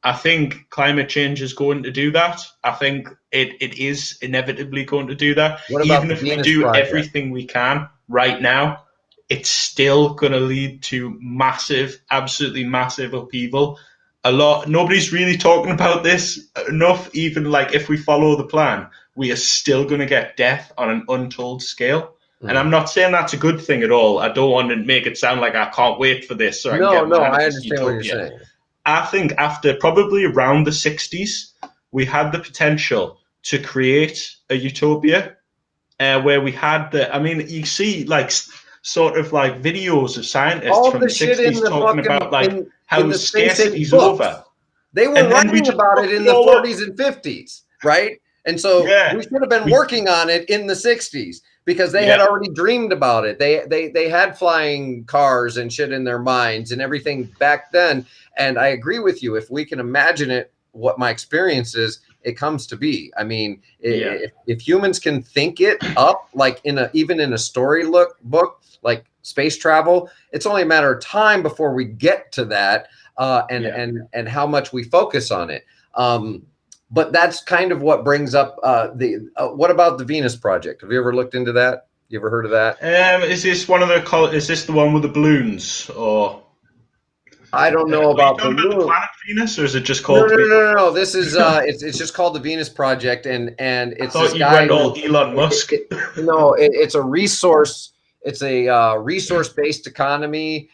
I think climate change is going to do that. I think it is inevitably going to do that. What about Even the if we Venus do Project? everything we can right now, it's still going to lead to massive, absolutely massive upheaval. Nobody's really talking about this enough. Even like if we follow the plan, we are still going to get death on an untold scale. And Mm. I'm not saying that's a good thing at all. I don't want to make it sound like I can't wait for this or I can No, get no, mad at I this understand what you're utopia. saying. I think after probably around the 60s, we had the potential to create a utopia where we had I mean, you see like sort of like videos of scientists All from the the shit in 60s the talking about fucking like in how the Space Age scarcity's books. over. They were And then we writing just about it fucked in it the all up. 40s and 50s, right? And so Yeah. we should have been We, working on it in the 60s because they had yeah. already dreamed about it. They had flying cars and shit in their minds and everything back then. And I agree with you. If we can imagine it, what my experience is, it comes to be. I mean, Yeah. if humans can think it up, like even in a story book, like space travel, it's only a matter of time before we get to that, Yeah. and how much we focus on it. But that's kind of what brings up what about the Venus Project? Have you ever looked into that? You ever heard of that? Is this one of the? Is this the one with the balloons, or I don't are know you about talking about the balloon. planet Venus, or is it just No, called no, the no, Venus no, no. This is Project? it's just called the Venus Project, and I it's this thought you guy went all who Elon Musk. no, it's a resource. It's a resource based economy.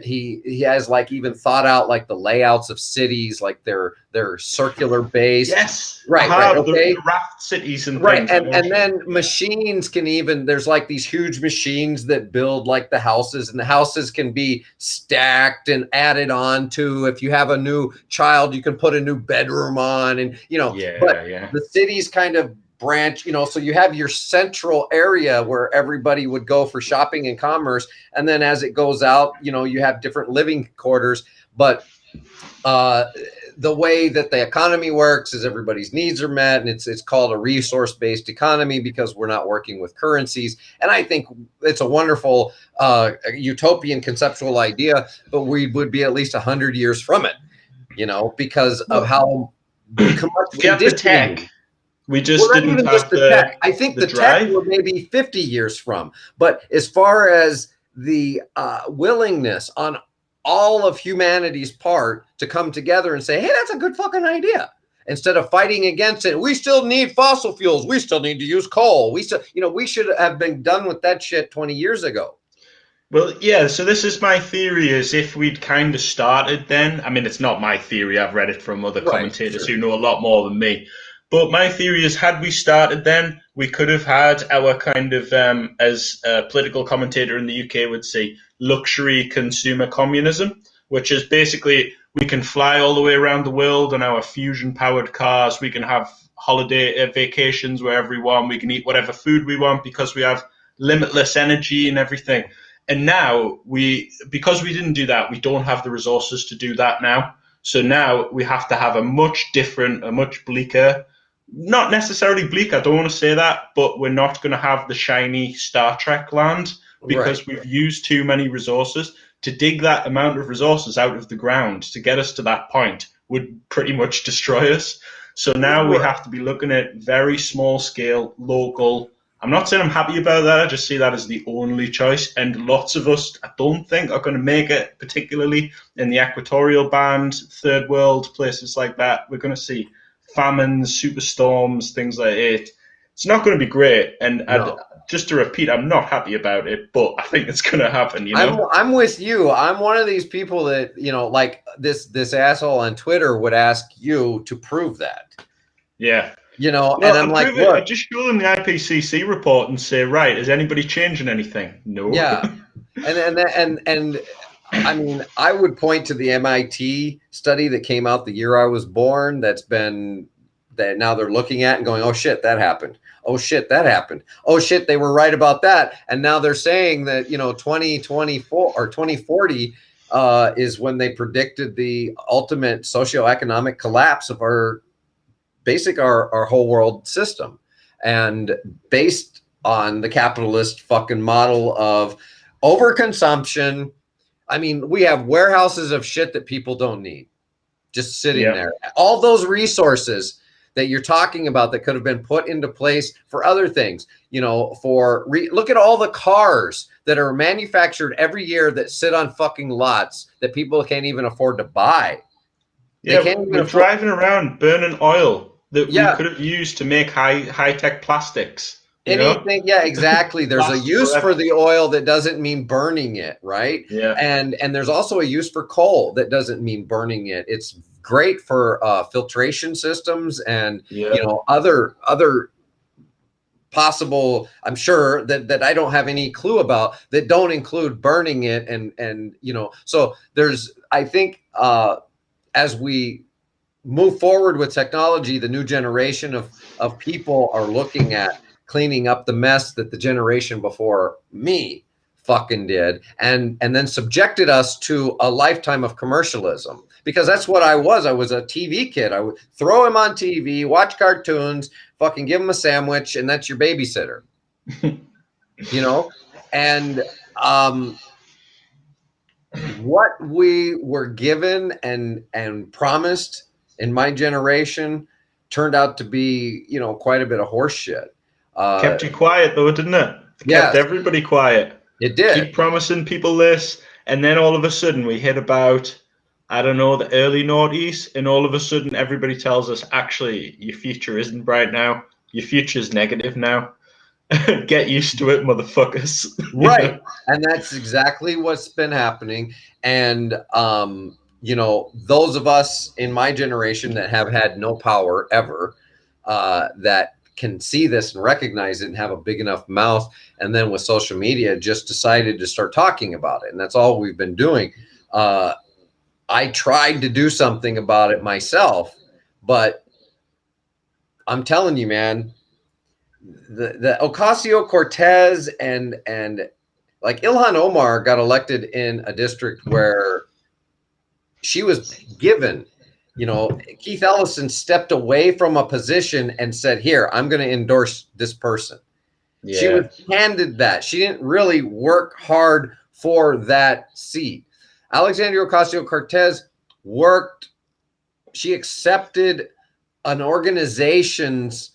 He has like even thought out like the layouts of cities, like they're circular based. Yes, I Right, right, have the okay. raft cities and Right, things. I know what and you mean. then Yeah, machines can even there's like these huge machines that build like the houses, and the houses can be stacked and added on to. If you have a new child, you can put a new bedroom on, and but yeah, yeah, the cities kind of branch, so you have your central area where everybody would go for shopping and commerce, and then as it goes out, you have different living quarters. But uh, the way that the economy works is everybody's needs are met, and it's called a resource-based economy because we're not working with currencies. And I think it's a wonderful utopian conceptual idea, but we would be at least 100 years from it, because of well, how much we had the conditioning. tech. We Well, just not didn't even just have the tech. I think the the tech drive. we're maybe 50 years from. But as far as the willingness on all of humanity's part to come together and say, hey, that's a good fucking idea. Instead of fighting against it, we still need fossil fuels. We still need to use coal. We should have been done with that shit 20 years ago. Well, yeah, so this is my theory is if we'd kind of started then, I mean, it's not my theory, I've read it from other Right. commentators Sure. who know a lot more than me. But my theory is had we started then, we could have had our kind of, as a political commentator in the UK would say, luxury consumer communism, which is basically we can fly all the way around the world on our fusion powered cars, we can have holiday vacations wherever we want, we can eat whatever food we want because we have limitless energy and everything. And now because we didn't do that, we don't have the resources to do that now. So now we have to have a much different, a much bleaker, not necessarily bleak, I don't want to say that, but we're not going to have the shiny Star Trek land Right. because we've used too many resources. To dig that amount of resources out of the ground to get us to that point would pretty much destroy us. So now we Right. have to be looking at very small scale, local. I'm not saying I'm happy about that. I just see that as the only choice. And lots of us, I don't think, are going to make it, particularly in the equatorial band, third world, places like that. We're going to see famines, superstorms, things like it. It's not going to be great. And No. just to repeat, I'm not happy about it, but I think it's going to happen, you know? I'm with you. I'm one of these people that, like this asshole on Twitter would ask you to prove that. Yeah. And Well, I'm like, I look, just show them the IPCC report and say, right, is anybody changing anything? No. yeah. And I mean, I would point to the MIT study that came out the year I was born that's been that now they're looking at and going, oh shit, that happened. Oh shit, that happened. Oh shit, they were right about that. And now they're saying that, 2024 or 2040 is when they predicted the ultimate socioeconomic collapse of our whole world system. And based on the capitalist fucking model of overconsumption. I mean, we have warehouses of shit that people don't need just sitting there. All those resources that you're talking about that could have been put into place for other things, look at all the cars that are manufactured every year that sit on fucking lots that people can't even afford to buy. We're driving around burning oil that we could have used to make high-tech plastics. Anything, yeah, exactly. There's a use for the oil that doesn't mean burning it, right? Yeah. And there's also a use for coal that doesn't mean burning it. It's great for filtration systems and other possible, I'm sure that I don't have any clue about, that don't include burning it. And so there's, I think, as we move forward with technology, the new generation of people are looking at cleaning up the mess that the generation before me fucking did, and then subjected us to a lifetime of commercialism, because that's what I was. I was a TV kid. I would throw him on TV, watch cartoons, fucking give him a sandwich, and that's your babysitter. And what we were given and promised in my generation turned out to be, quite a bit of horse shit. Kept you quiet though, didn't it? Kept everybody quiet. It did. Keep promising people this, and then all of a sudden we hit about, I don't know, the early noughties, and all of a sudden everybody tells us, actually, your future isn't bright now. Your future's negative now. Get used to it, motherfuckers. Right. And that's exactly what's been happening. And those of us in my generation that have had no power ever, that can see this and recognize it and have a big enough mouth, and then with social media just decided to start talking about it. And that's all we've been doing. I tried to do something about it myself, but I'm telling you, man, the Ocasio-Cortez and like Ilhan Omar got elected in a district where she was given, Keith Ellison stepped away from a position and said, here, I'm going to endorse this person. Yeah. She was handed that. She didn't really work hard for that seat. Alexandria Ocasio-Cortez worked, she accepted an organization's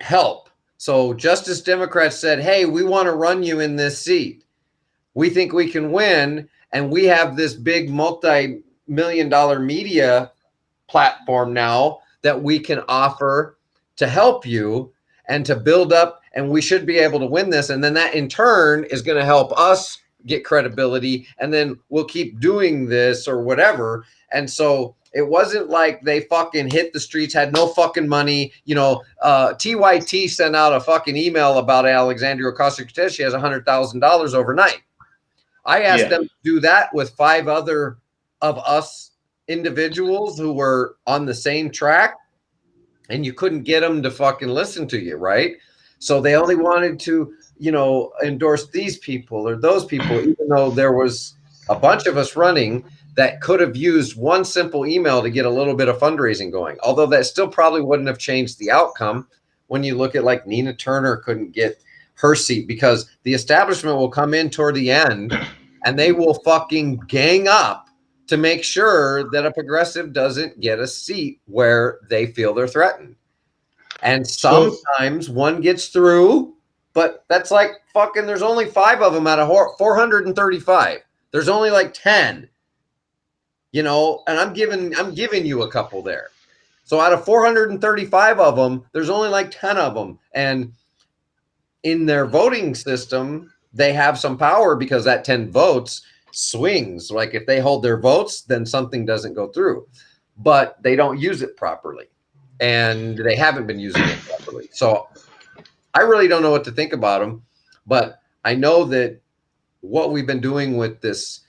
help. So Justice Democrats said, hey, we want to run you in this seat. We think we can win. And we have this big multi-million-dollar media platform now that we can offer to help you and to build up, and we should be able to win this. And then that in turn is going to help us get credibility, and then we'll keep doing this or whatever. And so it wasn't like they fucking hit the streets, had no fucking money. TYT sent out a fucking email about Alexandria Ocasio-Cortez. She has $100,000 overnight. I asked them to do that with 5 other of us individuals who were on the same track, and you couldn't get them to fucking listen to you, right? So they only wanted to, endorse these people or those people, even though there was a bunch of us running that could have used one simple email to get a little bit of fundraising going. Although that still probably wouldn't have changed the outcome when you look at like Nina Turner couldn't get her seat, because the establishment will come in toward the end and they will fucking gang up to make sure that a progressive doesn't get a seat where they feel they're threatened. And sometimes one gets through, but that's like fucking, there's only 5 of them out of 435. There's only like 10, and I'm giving you a couple there. So out of 435 of them, there's only like 10 of them. And in their voting system, they have some power because that 10 votes swings. Like if they hold their votes, then something doesn't go through, but they don't use it properly, and they haven't been using it properly. So I really don't know what to think about them, but I know that what we've been doing with this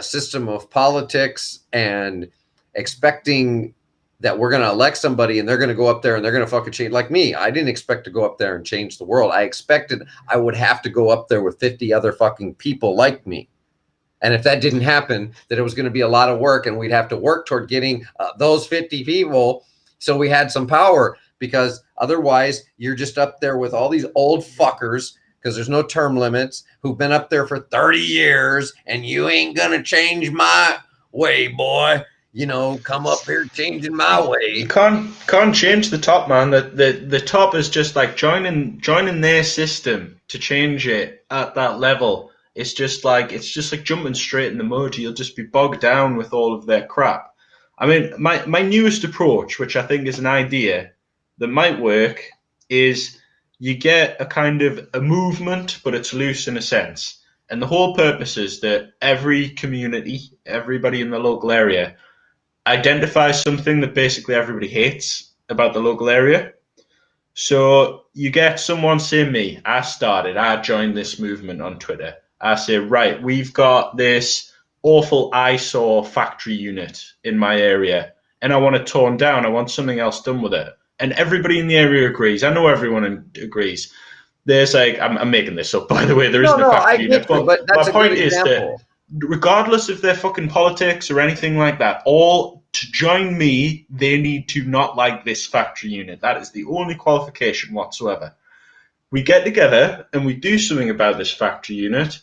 system of politics and expecting that we're going to elect somebody and they're going to go up there and they're going to fucking change. Like me, I didn't expect to go up there and change the world. I expected I would have to go up there with 50 other fucking people like me. And if that didn't happen, that it was going to be a lot of work and we'd have to work toward getting those 50 people. So we had some power, because otherwise you're just up there with all these old fuckers, because there's no term limits, who've been up there for 30 years and you ain't going to change my way, boy. Come up here changing my You way. can't change the top, man. The top is just like joining their system to change it at that level. It's just like jumping straight in the mud. You'll just be bogged down with all of their crap. I mean, my newest approach, which I think is an idea that might work, is you get a kind of a movement, but it's loose in a sense. And the whole purpose is that every community, everybody in the local area, identifies something that basically everybody hates about the local area. So you get someone, say me, I joined this movement on Twitter. I say, right, we've got this awful eyesore factory unit in my area and I want it torn down. I want something else done with it. And everybody in the area agrees. I know everyone agrees. There's like, I'm making this up, by the way, there isn't a No, I factory unit. get you, But but my that's a good point is that example. regardless of their fucking politics or anything like that, all to join me, they need to not like this factory unit. That is the only qualification whatsoever. We get together and we do something about this factory unit.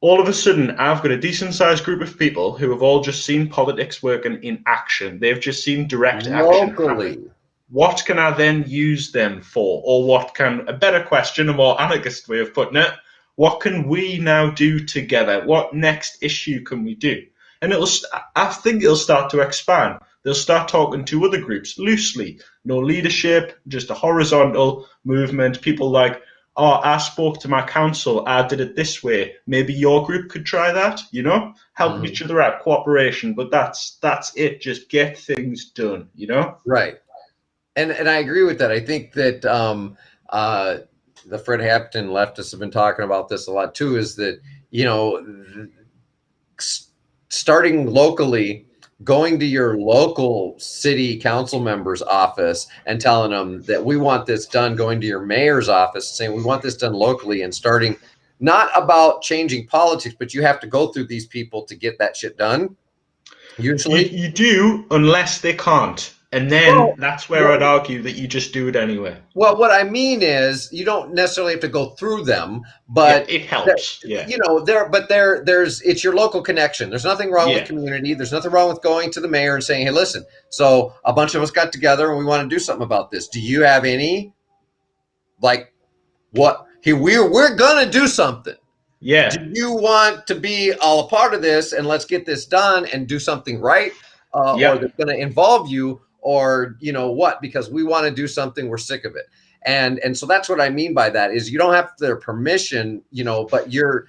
All of a sudden, I've got a decent sized group of people who have all just seen politics working in action. They've just seen direct action happen. Locally. What can I then use them for? Or what can, a better question, a more anarchist way of putting it, what can we now do together? What next issue can we do? And I think it'll start to expand. They'll start talking to other groups loosely. No leadership, just a horizontal movement. People like, oh, I spoke to my council, I did it this way. Maybe your group could try that, help each other out, cooperation. But that's it. Just get things done. Right. And I agree with that. I think that the Fred Hampton leftists have been talking about this a lot too, is that, starting locally, going to your local city council member's office and telling them that we want this done, going to your mayor's office saying we want this done locally, and starting not about changing politics, but you have to go through these people to get that shit done. Usually you do, unless they can't. And then that's where I'd argue that you just do it anyway. Well, what I mean is you don't necessarily have to go through them, but it helps. Yeah. There's it's your local connection. There's nothing wrong with community. There's nothing wrong with going to the mayor and saying, hey, listen, so a bunch of us got together and we want to do something about this. Do you have any, we're going to do something. Yeah. Do you want to be all a part of this, and let's get this done and do something right? Or that's going to involve you, or what, because we want to do something, we're sick of it. And so that's what I mean by that, is you don't have their permission, but you're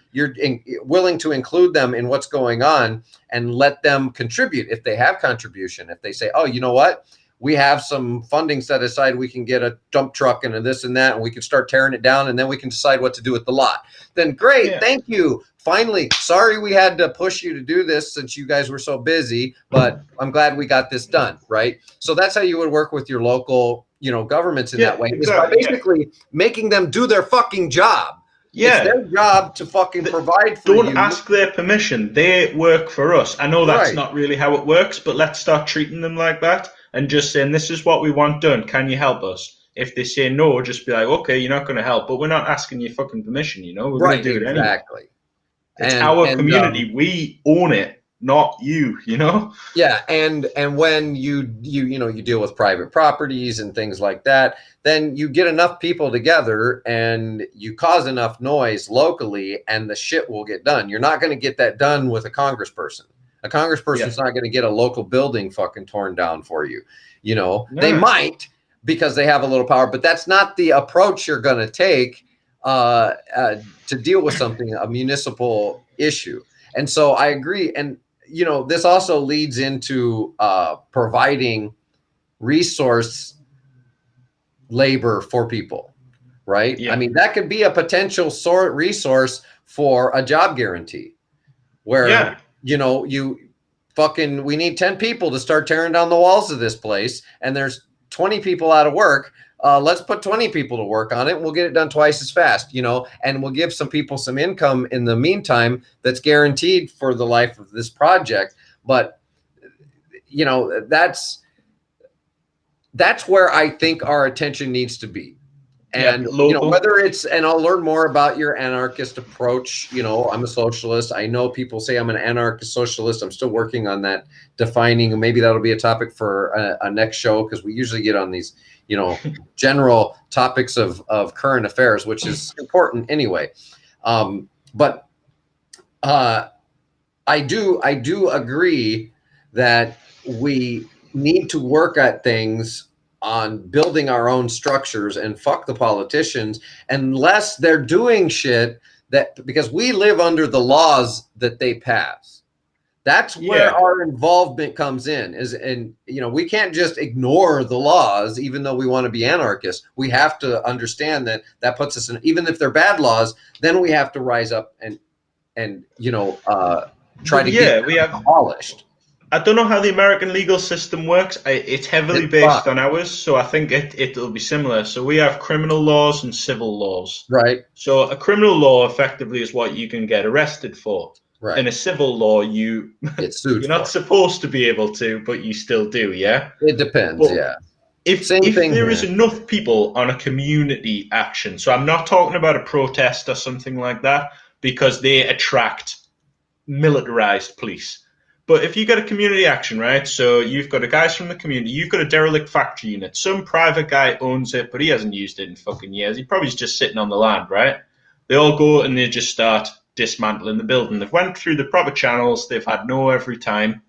willing to include them in what's going on and let them contribute if they have contribution. If they say, oh, you know what, we have some funding set aside, we can get a dump truck and a this and that, and we can start tearing it down, and then we can decide what to do with the lot. Then great, thank you. Finally, sorry we had to push you to do this since you guys were so busy, but I'm glad we got this done, right? So that's how you would work with your local, governments in that way, exactly, is by basically making them do their fucking job. Yeah. It's their job to fucking provide for you. Don't ask their permission. They work for us. I know that's not really how it works, but let's start treating them like that and just saying, this is what we want done. Can you help us? If they say no, just be like, okay, you're not going to help, but we're not asking your fucking permission, We're going to do it anyway. Exactly. It's our community. We own it, not you, Yeah, and when you deal with private properties and things like that, then you get enough people together and you cause enough noise locally, and the shit will get done. You're not going to get that done with a congressperson. A congressperson's not going to get a local building fucking torn down for you. They might, because they have a little power, but that's not the approach you're going to take to deal with something, a municipal issue. And so I agree. And, this also leads into providing resource labor for people, right? Yeah. I mean, that could be a potential resource for a job guarantee where, you fucking, we need 10 people to start tearing down the walls of this place, and there's 20 people out of work. Let's put 20 people to work on it, and we'll get it done twice as fast, you know, and we'll give some people some income in the meantime that's guaranteed for the life of this project. But, you know, that's where I think our attention needs to be. And, Yeah, you know, local. whether it's, and I'll learn more about your anarchist approach. You know, I'm a socialist. I know people say I'm an anarchist socialist. I'm still working on that defining, and maybe that'll be a topic for a next show, because we usually get on these, you know, general topics of current affairs, which is important anyway. But I do agree that we need to work at things on building our own structures, and fuck the politicians unless they're doing shit that, because we live under the laws that they pass. That's where our involvement comes in, is, and you know, we can't just ignore the laws even though we want to be anarchists. We have to understand that that puts us in, even if they're bad laws, then we have to rise up and you know, try to get them abolished. I don't know how the American legal system works. It's heavily based on ours, so I think it'll be similar. So we have criminal laws and civil laws. Right. So a criminal law effectively is what you can get arrested for. Right. In a civil law, you get sued. You're not supposed to be able to, but you still do. Yeah. It depends. But yeah. If there is enough people on a community action, so I'm not talking about a protest or something like that, because they attract militarized police. But if you get a community action, right? So you've got guys from the community, you've got a derelict factory unit. Some private guy owns it, but he hasn't used it in fucking years. He probably is just sitting on the land, right? They all go and they just start dismantling the building. They've went through the proper channels. They've had no every time.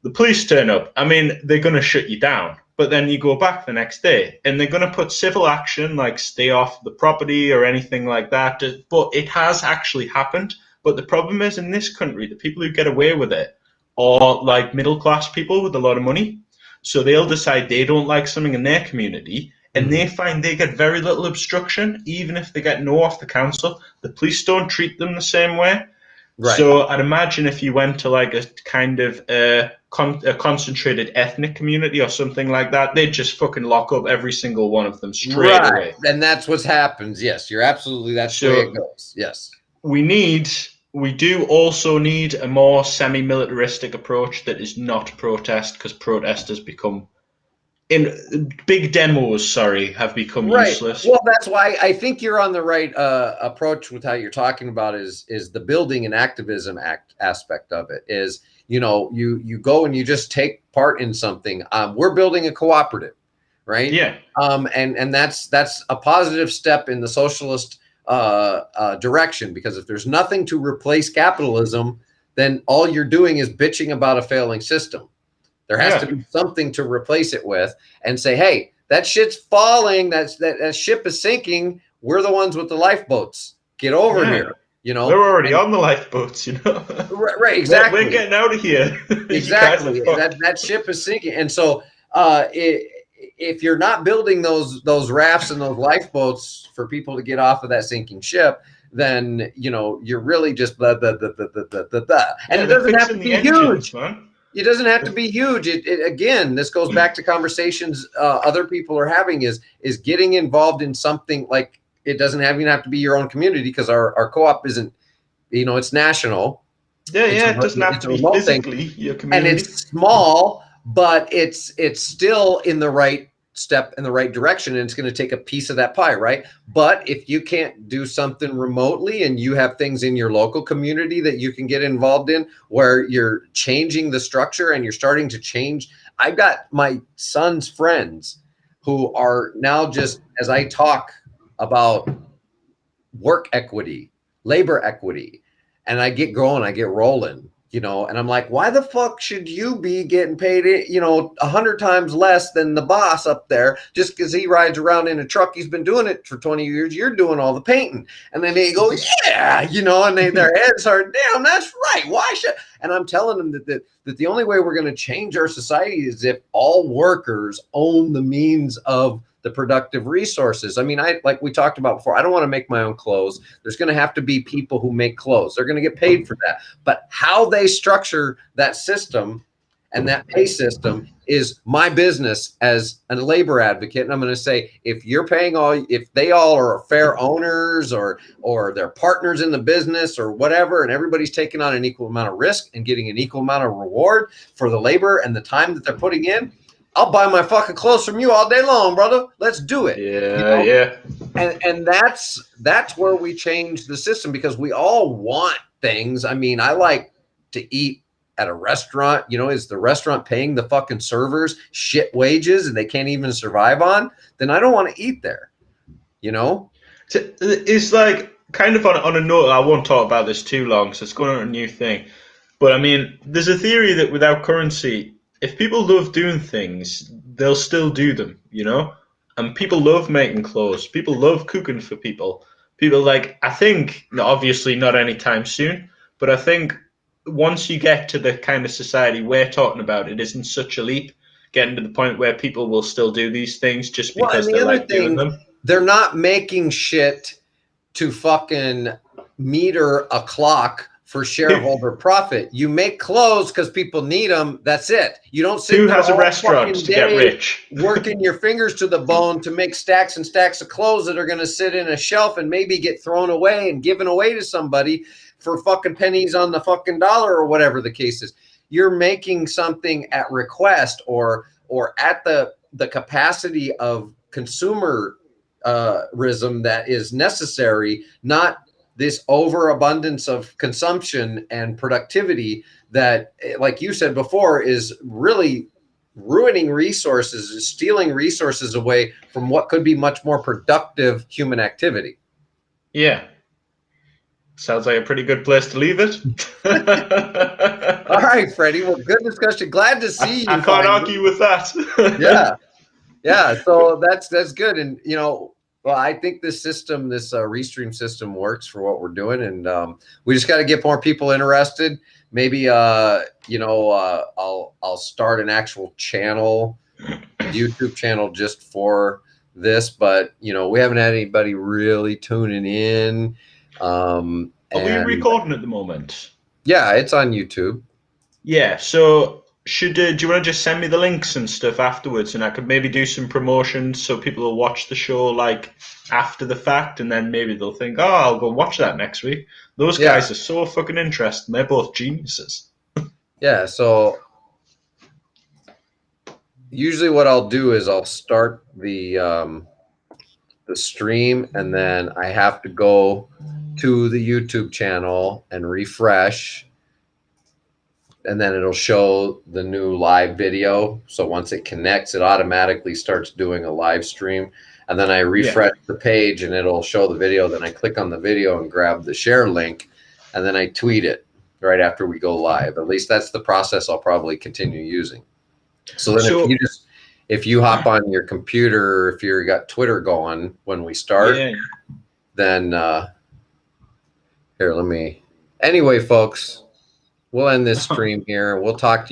The police turn up. I mean, they're going to shut you down. But then you go back the next day and they're going to put civil action, like stay off the property or anything like that. But it has actually happened. But the problem is, in this country, the people who get away with it are like middle-class people with a lot of money. So they'll decide they don't like something in their community, and they find they get very little obstruction, even if they get no off the council. The police don't treat them the same way. Right. So I'd imagine if you went to like a kind of a concentrated ethnic community or something like that, they'd just fucking lock up every single one of them straight away. And that's what happens. Yes, you're absolutely, that's the way it goes. Yes. We do also need a more semi-militaristic approach that is not protest, because protest has become, in big demos, have become useless. Well, that's why I think you're on the right approach with how you're talking about is the building and activism aspect of it. Is, you know, you go and you just take part in something. We're building a cooperative, right? Yeah. And that's a positive step in the socialist direction, because if there's nothing to replace capitalism, then all you're doing is bitching about a failing system. There has to be something to replace it with, and say, hey, that shit's falling, that ship is sinking, we're the ones with the lifeboats, get over here. You know, we're already on the lifeboats, you know. Right, exactly. We're getting out of here. Exactly. That ship is sinking. And so if you're not building those rafts and those lifeboats for people to get off of that sinking ship, then, you know, you're really just blah, blah, blah, blah, blah, blah, blah. And it doesn't have to be huge. It doesn't have to be huge. Again, this goes back to conversations other people are having, is getting involved in something. Like, it doesn't even have to be your own community, because our co-op isn't, you know, it's national. It doesn't have to be physically your community. And it's small, but it's still in the right step in the right direction, and it's going to take a piece of that pie, right? But if you can't do something remotely, and you have things in your local community that you can get involved in, where you're changing the structure and you're starting to change. I've got my son's friends who are now, just as I talk about work equity, labor equity, and I get going, I get rolling, you know, and I'm like, why the fuck should you be getting paid, you know, 100 times less than the boss up there just because he rides around in a truck? He's been doing it for 20 years. You're doing all the painting. And then they go, yeah, you know, and their heads are, damn, that's right. Why should? And I'm telling them that the only way we're going to change our society is if all workers own the means of the productive resources. I mean, like we talked about before, I don't want to make my own clothes. There's going to have to be people who make clothes. They're going to get paid for that. But how they structure that system and that pay system is my business as a labor advocate. And I'm going to say, if you're paying if they all are fair owners or they're partners in the business or whatever, and everybody's taking on an equal amount of risk and getting an equal amount of reward for the labor and the time that they're putting in, I'll buy my fucking clothes from you all day long, brother. Let's do it. Yeah, yeah. And that's where we change the system, because we all want things. I mean, I like to eat at a restaurant. Is the restaurant paying the fucking servers shit wages and they can't even survive on? Then I don't want to eat there. It's like, kind of on a note, I won't talk about this too long, so it's going on a new thing. But I mean, there's a theory that without currency, if people love doing things, they'll still do them, And people love making clothes. People love cooking for people. People I think, obviously not anytime soon, but I think once you get to the kind of society we're talking about, it isn't such a leap, getting to the point where people will still do these things just because they like doing them. They're not making shit to fucking meter a clock for shareholder profit. You make clothes because people need them. That's it. You don't sit Who has a restaurant to get rich? Working your fingers to the bone to make stacks and stacks of clothes that are going to sit in a shelf and maybe get thrown away and given away to somebody for fucking pennies on the fucking dollar or whatever the case is. You're making something at request or at the capacity of consumerism that is necessary, not this overabundance of consumption and productivity that, like you said before, is really ruining resources, is stealing resources away from what could be much more productive human activity. Yeah. Sounds like a pretty good place to leave it. All right, Freddie. Well, good discussion. Glad to see you. I can't argue with that. Yeah. So that's good. And well, I think this system, this Restream system, works for what we're doing, and we just got to get more people interested. Maybe I'll start an actual channel, YouTube channel, just for this. But we haven't had anybody really tuning in. Are we recording at the moment? Yeah, it's on YouTube. Yeah. So do you want to just send me the links and stuff afterwards, and I could maybe do some promotions so people will watch the show after the fact, and then maybe they'll think, oh, I'll go watch that next week. Those guys are so fucking interesting. They're both geniuses. Yeah. So usually what I'll do is I'll start the stream, and then I have to go to the YouTube channel and refresh, and then it'll show the new live video. So once it connects, it automatically starts doing a live stream. And then I refresh the page and it'll show the video. Then I click on the video and grab the share link, and then I tweet it right after we go live. At least that's the process I'll probably continue using. So then if you hop on your computer, if you've got Twitter going when we start, then anyway, folks, we'll end this stream here. We'll talk to you.